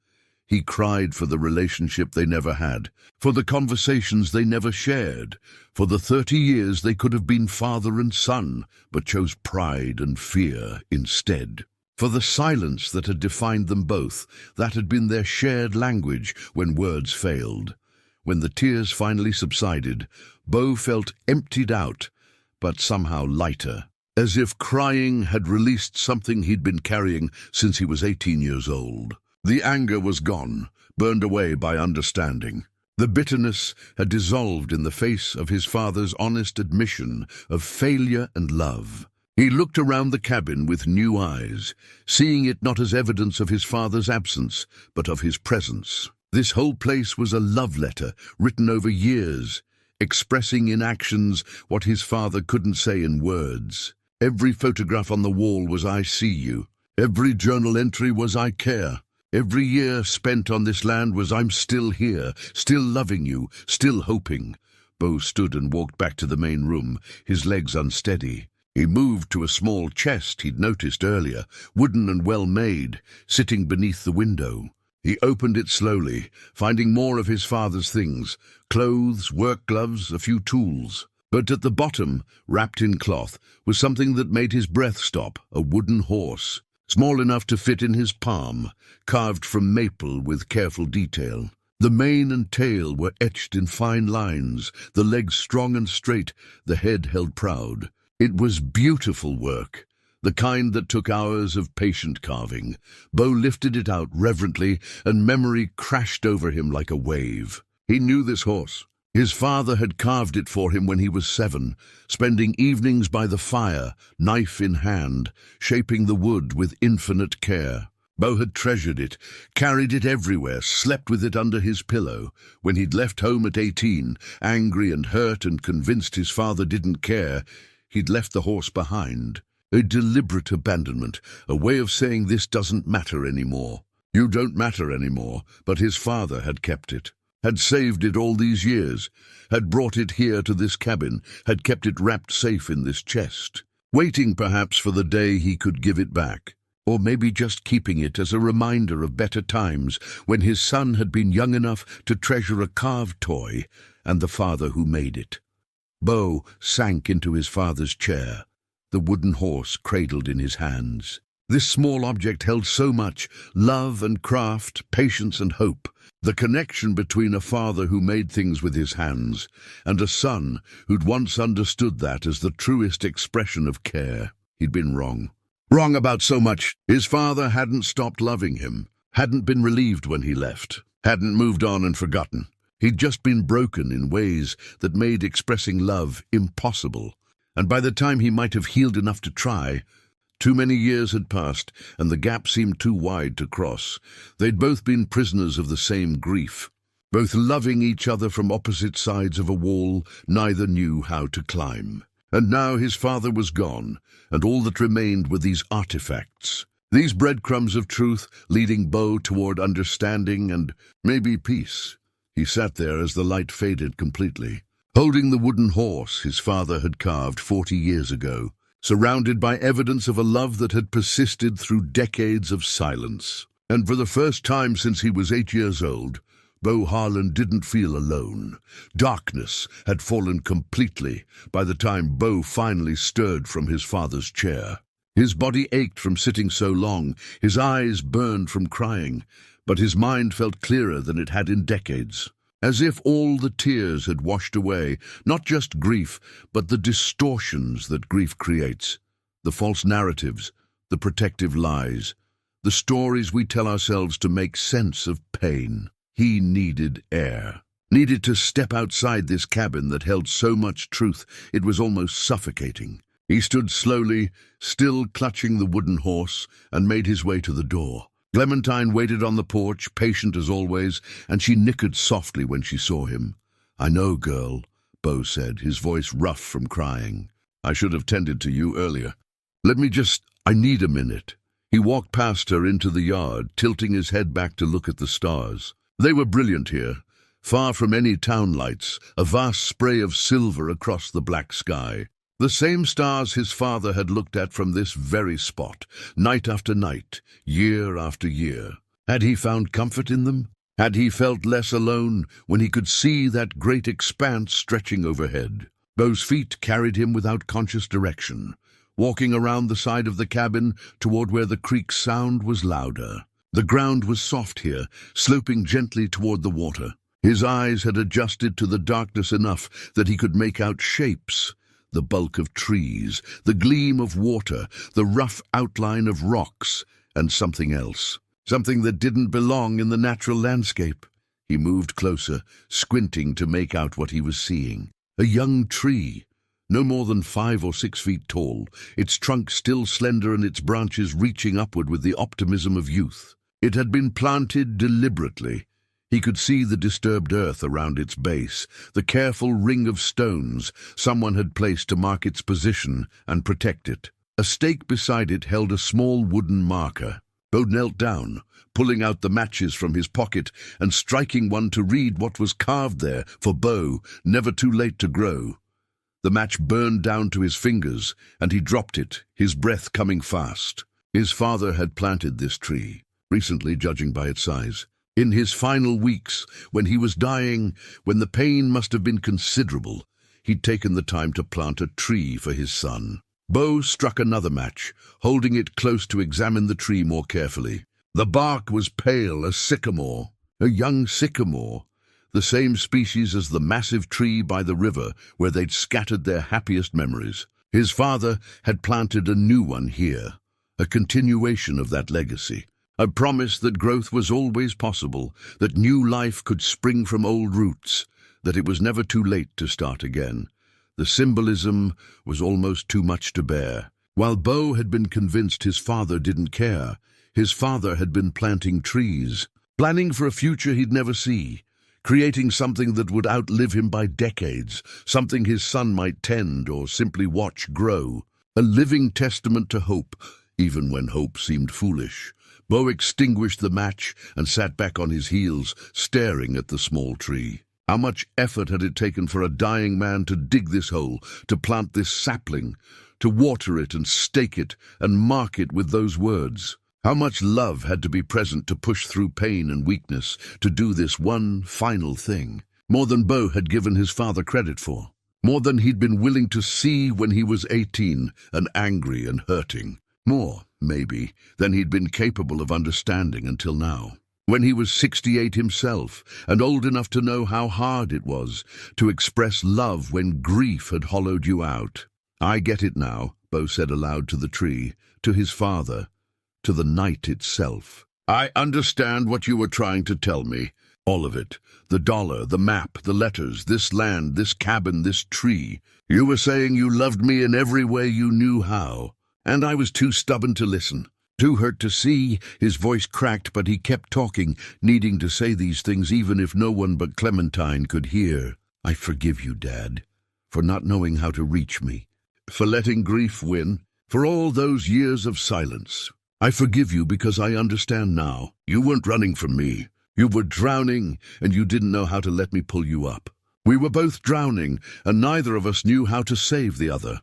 He cried for the relationship they never had, for the conversations they never shared, for the 30 years they could have been father and son, but chose pride and fear instead. For the silence that had defined them both, that had been their shared language when words failed. When the tears finally subsided, Bo felt emptied out, but somehow lighter, as if crying had released something he'd been carrying since he was 18 years old. The anger was gone, burned away by understanding. The bitterness had dissolved in the face of his father's honest admission of failure and love. He looked around the cabin with new eyes, seeing it not as evidence of his father's absence, but of his presence. This whole place was a love letter written over years, expressing in actions what his father couldn't say in words. Every photograph on the wall was "I see you." Every journal entry was "I care." Every year spent on this land was "I'm still here, still loving you, still hoping." Bo stood and walked back to the main room, his legs unsteady. He moved to a small chest he'd noticed earlier, wooden and well-made, sitting beneath the window. He opened it slowly, finding more of his father's things, clothes, work gloves, a few tools. But at the bottom, wrapped in cloth, was something that made his breath stop, a wooden horse. Small enough to fit in his palm, carved from maple with careful detail. The mane and tail were etched in fine lines, the legs strong and straight, the head held proud. It was beautiful work, the kind that took hours of patient carving. Bo lifted it out reverently, and memory crashed over him like a wave. He knew this horse. His father had carved it for him when he was 7, spending evenings by the fire, knife in hand, shaping the wood with infinite care. Bo had treasured it, carried it everywhere, slept with it under his pillow. When he'd left home at 18, angry and hurt and convinced his father didn't care, he'd left the horse behind. A deliberate abandonment, a way of saying this doesn't matter anymore. You don't matter anymore, but his father had kept it. Had saved it all these years, had brought it here to this cabin, had kept it wrapped safe in this chest, waiting perhaps for the day he could give it back, or maybe just keeping it as a reminder of better times when his son had been young enough to treasure a carved toy and the father who made it. Bo sank into his father's chair, the wooden horse cradled in his hands. This small object held so much: love and craft, patience and hope. The connection between a father who made things with his hands and a son who'd once understood that as the truest expression of care. He'd been wrong. Wrong about so much. His father hadn't stopped loving him, hadn't been relieved when he left, hadn't moved on and forgotten. He'd just been broken in ways that made expressing love impossible. And by the time he might have healed enough to try, too many years had passed, and the gap seemed too wide to cross. They'd both been prisoners of the same grief, both loving each other from opposite sides of a wall neither knew how to climb. And now his father was gone, and all that remained were these artifacts, these breadcrumbs of truth leading Bo toward understanding and maybe peace. He sat there as the light faded completely, holding the wooden horse his father had carved 40 years ago, surrounded by evidence of a love that had persisted through decades of silence. And for the first time since he was 8 years old, Bo Harlan didn't feel alone. Darkness had fallen completely by the time Bo finally stirred from his father's chair. His body ached from sitting so long, his eyes burned from crying, but his mind felt clearer than it had in decades. As if all the tears had washed away, not just grief, but the distortions that grief creates, the false narratives, the protective lies, the stories we tell ourselves to make sense of pain. He needed air, needed to step outside this cabin that held so much truth it was almost suffocating. He stood slowly, still clutching the wooden horse, and made his way to the door. Clementine waited on the porch, patient as always, and she nickered softly when she saw him. "I know, girl," Bo said, his voice rough from crying. "I should have tended to you earlier. I need a minute." He walked past her into the yard, tilting his head back to look at the stars. They were brilliant here, far from any town lights, a vast spray of silver across the black sky. The same stars his father had looked at from this very spot, night after night, year after year. Had he found comfort in them? Had he felt less alone when he could see that great expanse stretching overhead? Beau's feet carried him without conscious direction, walking around the side of the cabin toward where the creek's sound was louder. The ground was soft here, sloping gently toward the water. His eyes had adjusted to the darkness enough that he could make out shapes. The bulk of trees, the gleam of water, the rough outline of rocks, and something else. Something that didn't belong in the natural landscape. He moved closer, squinting to make out what he was seeing. A young tree, no more than 5 or 6 feet tall, its trunk still slender and its branches reaching upward with the optimism of youth. It had been planted deliberately. He could see the disturbed earth around its base, the careful ring of stones someone had placed to mark its position and protect it. A stake beside it held a small wooden marker. Beau knelt down, pulling out the matches from his pocket and striking one to read what was carved there for Beau, never too late to grow. The match burned down to his fingers, and he dropped it, his breath coming fast. His father had planted this tree, recently judging by its size. In his final weeks, when he was dying, when the pain must have been considerable, he'd taken the time to plant a tree for his son. Beau struck another match, holding it close to examine the tree more carefully. The bark was pale as sycamore, a young sycamore, the same species as the massive tree by the river where they'd scattered their happiest memories. His father had planted a new one here, a continuation of that legacy. A promise that growth was always possible, that new life could spring from old roots, that it was never too late to start again. The symbolism was almost too much to bear. While Beau had been convinced his father didn't care, his father had been planting trees, planning for a future he'd never see, creating something that would outlive him by decades, something his son might tend or simply watch grow. A living testament to hope, even when hope seemed foolish. Beau extinguished the match and sat back on his heels, staring at the small tree. How much effort had it taken for a dying man to dig this hole, to plant this sapling, to water it and stake it and mark it with those words? How much love had to be present to push through pain and weakness, to do this one final thing? More than Beau had given his father credit for. More than he'd been willing to see when he was 18 and angry and hurting. More, maybe, than he'd been capable of understanding until now. When he was 68 himself, and old enough to know how hard it was to express love when grief had hollowed you out. "I get it now," Beau said aloud to the tree, to his father, to the night itself. "I understand what you were trying to tell me. All of it. The dollar, the map, the letters, this land, this cabin, this tree. You were saying you loved me in every way you knew how. And I was too stubborn to listen. Too hurt to see." His voice cracked, but he kept talking, needing to say these things even if no one but Clementine could hear. "I forgive you, Dad, for not knowing how to reach me, for letting grief win, for all those years of silence. I forgive you because I understand now. You weren't running from me. You were drowning, and you didn't know how to let me pull you up. We were both drowning, and neither of us knew how to save the other."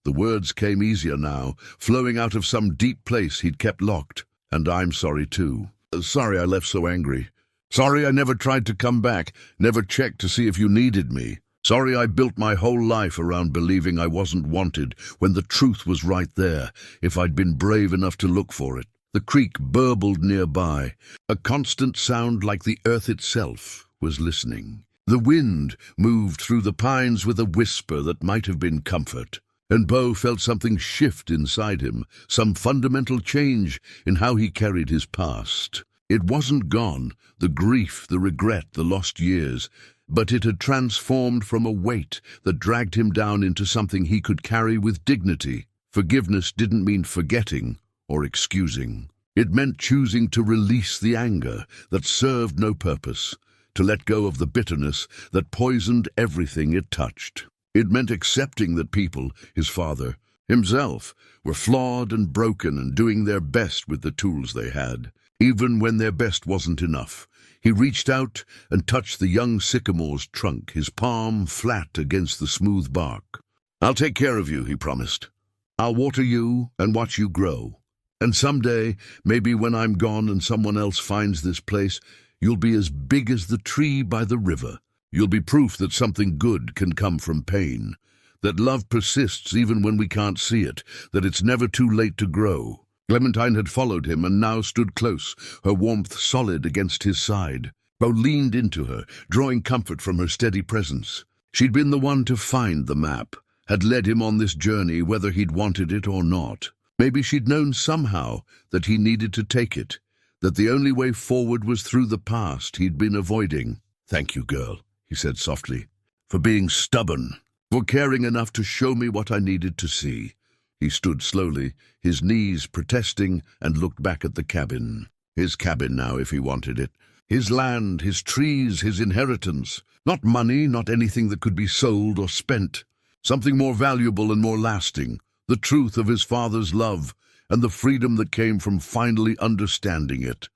The words came easier now, flowing out of some deep place he'd kept locked. "And I'm sorry too. Sorry I left so angry. Sorry I never tried to come back, never checked to see if you needed me. Sorry I built my whole life around believing I wasn't wanted when the truth was right there, if I'd been brave enough to look for it." The creek burbled nearby, a constant sound like the earth itself was listening. The wind moved through the pines with a whisper that might have been comfort. And Beau felt something shift inside him, some fundamental change in how he carried his past. It wasn't gone, the grief, the regret, the lost years, but it had transformed from a weight that dragged him down into something he could carry with dignity. Forgiveness didn't mean forgetting or excusing. It meant choosing to release the anger that served no purpose, to let go of the bitterness that poisoned everything it touched. It meant accepting that people, his father, himself, were flawed and broken and doing their best with the tools they had. Even when their best wasn't enough, He reached out and touched the young sycamore's trunk, his palm flat against the smooth bark. "I'll take care of you," he promised. "I'll water you and watch you grow. And someday, maybe when I'm gone and someone else finds this place, you'll be as big as the tree by the river. You'll be proof that something good can come from pain, that love persists even when we can't see it, that it's never too late to grow." Clementine had followed him and now stood close, her warmth solid against his side. Bo leaned into her, drawing comfort from her steady presence. She'd been the one to find the map, had led him on this journey whether he'd wanted it or not. Maybe she'd known somehow that he needed to take it, that the only way forward was through the past he'd been avoiding. "Thank you, girl," he said softly, "for being stubborn, for caring enough to show me what I needed to see." He stood slowly, his knees protesting, and looked back at the cabin. His cabin now, if he wanted it. His land, his trees, his inheritance. Not money, not anything that could be sold or spent. Something more valuable and more lasting. The truth of his father's love, and the freedom that came from finally understanding it.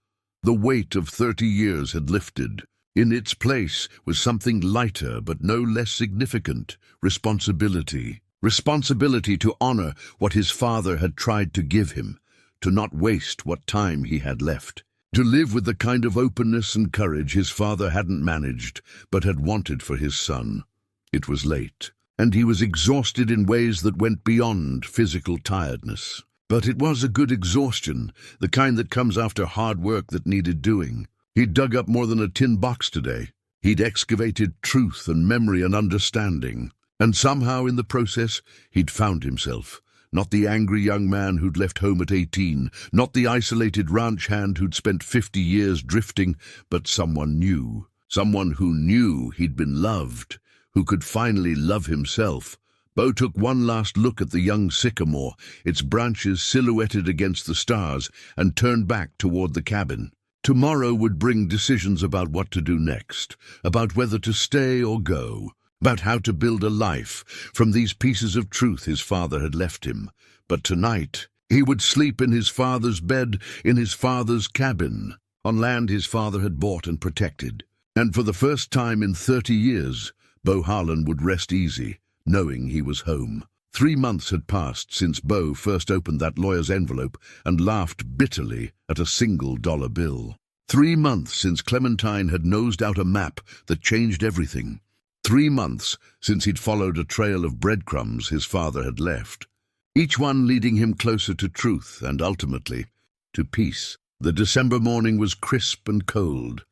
The weight of 30 years had lifted. In its place was something lighter but no less significant: responsibility. Responsibility to honor what his father had tried to give him, to not waste what time he had left, to live with the kind of openness and courage his father hadn't managed but had wanted for his son. It was late, and he was exhausted in ways that went beyond physical tiredness. But it was a good exhaustion, the kind that comes after hard work that needed doing. He'd dug up more than a tin box today. He'd excavated truth and memory and understanding. And somehow in the process, he'd found himself. Not the angry young man who'd left home at 18, not the isolated ranch hand who'd spent 50 years drifting, but someone new. Someone who knew he'd been loved, who could finally love himself. Bo took one last look at the young sycamore, its branches silhouetted against the stars, and turned back toward the cabin. Tomorrow would bring decisions about what to do next, about whether to stay or go, about how to build a life from these pieces of truth his father had left him. But tonight, he would sleep in his father's bed, in his father's cabin, on land his father had bought and protected. And for the first time in 30 years, Bo Harlan would rest easy, knowing he was home. 3 months had passed since Bo first opened that lawyer's envelope and laughed bitterly at a $1 bill. 3 months since Clementine had nosed out a map that changed everything. 3 months since he'd followed a trail of breadcrumbs his father had left, each one leading him closer to truth and, ultimately, to peace. The December morning was crisp and cold,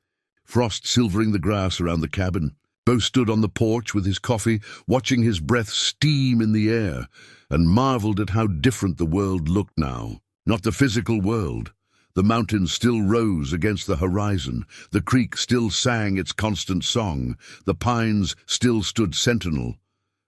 frost silvering the grass around the cabin. Bo stood on the porch with his coffee, watching his breath steam in the air, and marveled at how different the world looked now. Not the physical world. The mountains still rose against the horizon, the creek still sang its constant song, the pines still stood sentinel,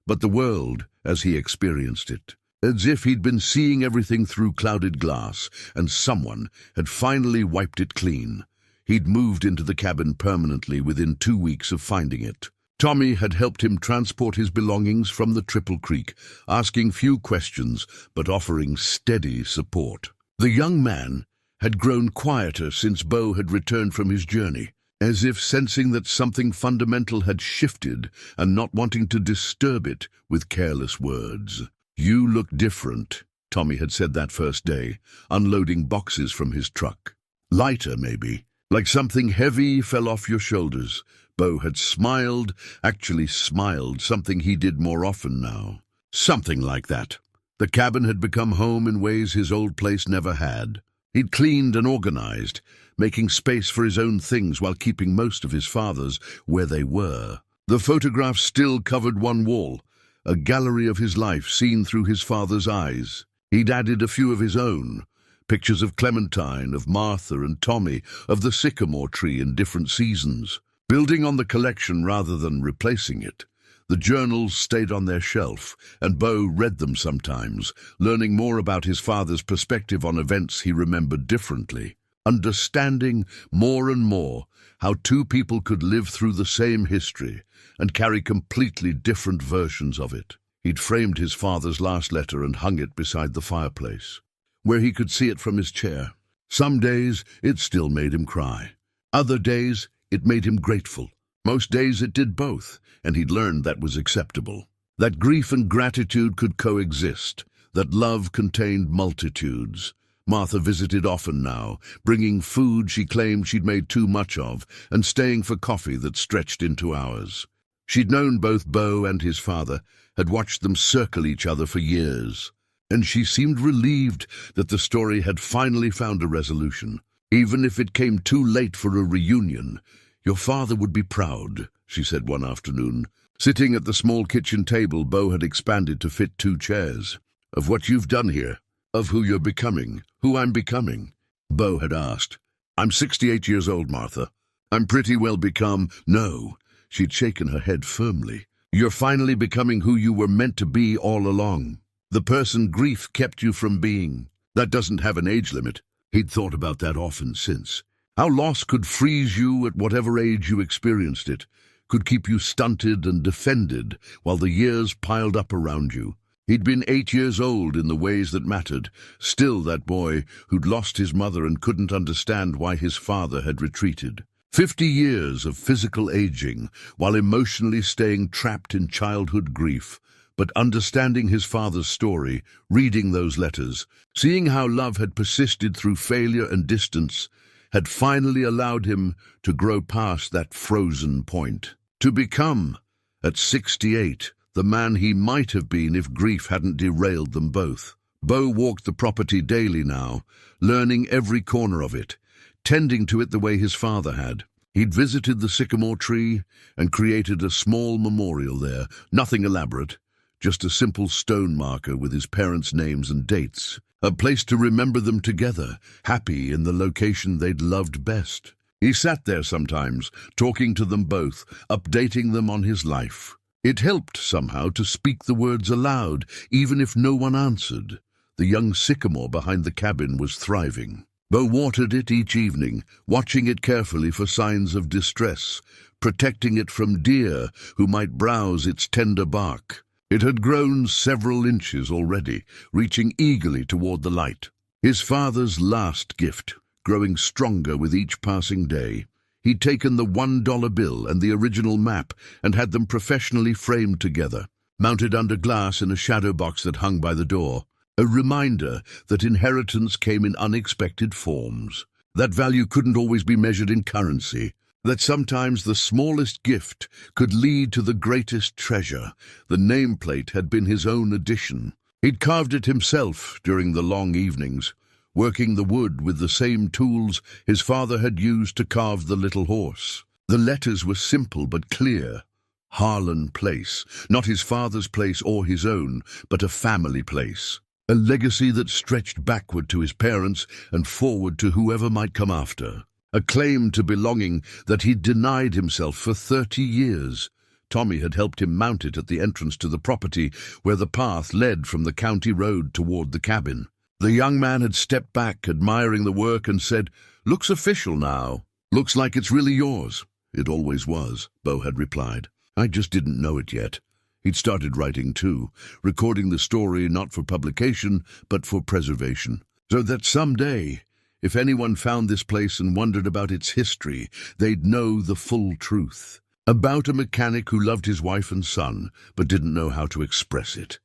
but the world as he experienced it, as if he'd been seeing everything through clouded glass, and someone had finally wiped it clean. He'd moved into the cabin permanently within 2 weeks of finding it. Tommy had helped him transport his belongings from the Triple Creek, asking few questions but offering steady support. The young man had grown quieter since Bo had returned from his journey, as if sensing that something fundamental had shifted and not wanting to disturb it with careless words. "You look different," Tommy had said that first day, unloading boxes from his truck. "Lighter, maybe, like something heavy fell off your shoulders." Bo had smiled, actually smiled, something he did more often now. Something like that. The cabin had become home in ways his old place never had. He'd cleaned and organized, making space for his own things while keeping most of his father's where they were. The photographs still covered one wall, a gallery of his life seen through his father's eyes. He'd added a few of his own, pictures of Clementine, of Martha and Tommy, of the sycamore tree in different seasons. Building on the collection rather than replacing it, the journals stayed on their shelf, and Bo read them sometimes, learning more about his father's perspective on events he remembered differently, understanding more and more how two people could live through the same history and carry completely different versions of it. He'd framed his father's last letter and hung it beside the fireplace, where he could see it from his chair. Some days it still made him cry. Other days it made him grateful. Most days it did both, and he'd learned that was acceptable. That grief and gratitude could coexist, that love contained multitudes. Martha visited often now, bringing food she claimed she'd made too much of, and staying for coffee that stretched into hours. She'd known both Bo and his father, had watched them circle each other for years, and she seemed relieved that the story had finally found a resolution. Even if it came too late for a reunion, "Your father would be proud," she said one afternoon. Sitting at the small kitchen table Bo had expanded to fit 2 chairs. "Of what you've done here, of who you're becoming, who I'm becoming," Bo had asked. "I'm 68 years old, Martha. I'm pretty well become—" "No," she'd shaken her head firmly. "You're finally becoming who you were meant to be all along. The person grief kept you from being. That doesn't have an age limit." He'd thought about that often since. How loss could freeze you at whatever age you experienced it, could keep you stunted and defended while the years piled up around you. He'd been 8 years old in the ways that mattered, still that boy who'd lost his mother and couldn't understand why his father had retreated. 50 years of physical aging while emotionally staying trapped in childhood grief, but understanding his father's story, reading those letters, seeing how love had persisted through failure and distance, had finally allowed him to grow past that frozen point. To become, at 68, the man he might have been if grief hadn't derailed them both. Bo walked the property daily now, learning every corner of it, tending to it the way his father had. He'd visited the sycamore tree and created a small memorial there, nothing elaborate, just a simple stone marker with his parents' names and dates. A place to remember them together, happy in the location they'd loved best. He sat there sometimes, talking to them both, updating them on his life. It helped somehow to speak the words aloud, even if no one answered. The young sycamore behind the cabin was thriving. Bo watered it each evening, watching it carefully for signs of distress, protecting it from deer who might browse its tender bark. It had grown several inches already, reaching eagerly toward the light. His father's last gift, growing stronger with each passing day. He'd taken the $1 bill and the original map and had them professionally framed together, mounted under glass in a shadow box that hung by the door. A reminder that inheritance came in unexpected forms, that value couldn't always be measured in currency, that sometimes the smallest gift could lead to the greatest treasure. The nameplate had been his own addition. He'd carved it himself during the long evenings, working the wood with the same tools his father had used to carve the little horse. The letters were simple but clear. Harlan Place, not his father's place or his own, but a family place. A legacy that stretched backward to his parents and forward to whoever might come after. A claim to belonging that he'd denied himself for 30 years. Tommy had helped him mount it at the entrance to the property where the path led from the county road toward the cabin. The young man had stepped back, admiring the work, and said, "Looks official now. Looks like it's really yours." "It always was," Bo had replied. "I just didn't know it yet." He'd started writing too, recording the story not for publication, but for preservation, so that someday, if anyone found this place and wondered about its history, they'd know the full truth. About a mechanic who loved his wife and son, but didn't know how to express it.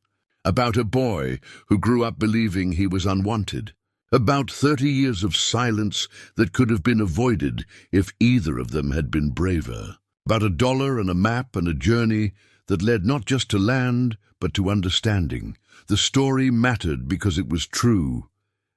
About a boy who grew up believing he was unwanted. About 30 years of silence that could have been avoided if either of them had been braver. About $1 and a map and a journey that led not just to land, but to understanding. The story mattered because it was true,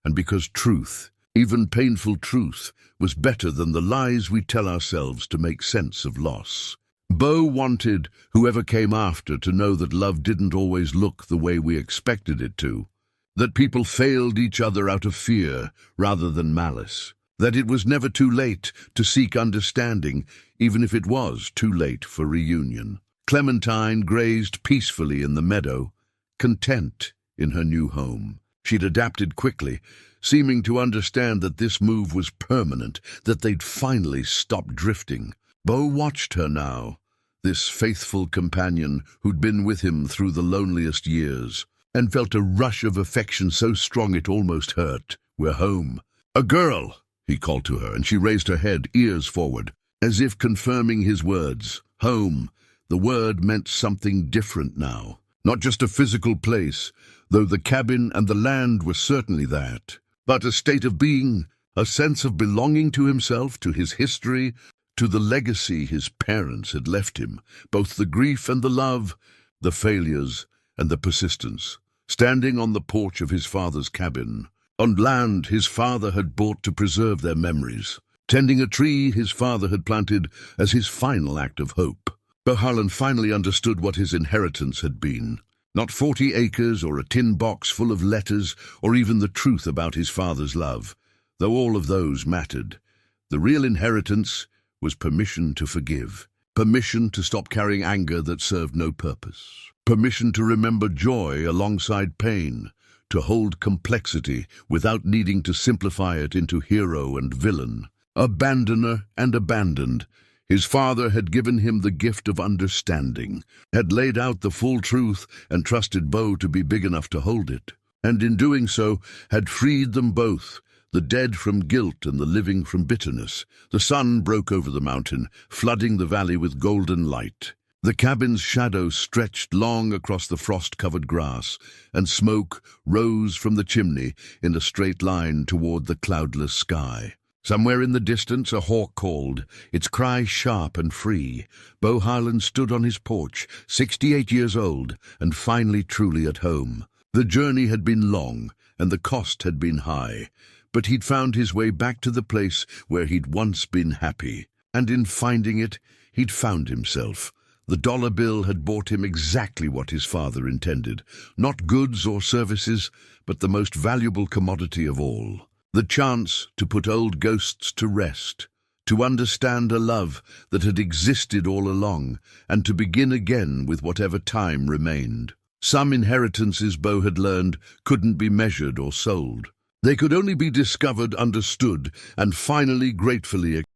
and because truth, even painful truth, was better than the lies we tell ourselves to make sense of loss. Bo wanted whoever came after to know that love didn't always look the way we expected it to, that people failed each other out of fear rather than malice, that it was never too late to seek understanding, even if it was too late for reunion. Clementine grazed peacefully in the meadow, content in her new home. She'd adapted quickly, seeming to understand that this move was permanent, that they'd finally stopped drifting. Bo watched her now, this faithful companion who'd been with him through the loneliest years, and felt a rush of affection so strong it almost hurt. "We're home." "A girl," he called to her, and she raised her head, ears forward. as if confirming his words. Home. The word meant something different now. Not just a physical place, though the cabin and the land were certainly that, but a state of being, a sense of belonging to himself, to his history, to the legacy his parents had left him, both the grief and the love, the failures and the persistence. Standing on the porch of his father's cabin, on land his father had bought to preserve their memories, tending a tree his father had planted as his final act of hope, Harlan finally understood what his inheritance had been. Not 40 acres or a tin box full of letters or even the truth about his father's love, though all of those mattered. The real inheritance was permission to forgive, permission to stop carrying anger that served no purpose, permission to remember joy alongside pain, to hold complexity without needing to simplify it into hero and villain. Abandoner and abandoned, his father had given him the gift of understanding, had laid out the full truth and trusted Bo to be big enough to hold it, and in doing so had freed them both, the dead from guilt and the living from bitterness. The sun broke over the mountain, flooding the valley with golden light. The cabin's shadow stretched long across the frost-covered grass, and smoke rose from the chimney in a straight line toward the cloudless sky. Somewhere in the distance a hawk called, its cry sharp and free. Harlan stood on his porch, 68 years old, and finally truly at home. The journey had been long, and the cost had been high, but he'd found his way back to the place where he'd once been happy. And in finding it, he'd found himself. The dollar bill had bought him exactly what his father intended. Not goods or services, but the most valuable commodity of all. The chance to put old ghosts to rest, to understand a love that had existed all along, and to begin again with whatever time remained. Some inheritances, Bo had learned, couldn't be measured or sold. They could only be discovered, understood, and finally gratefully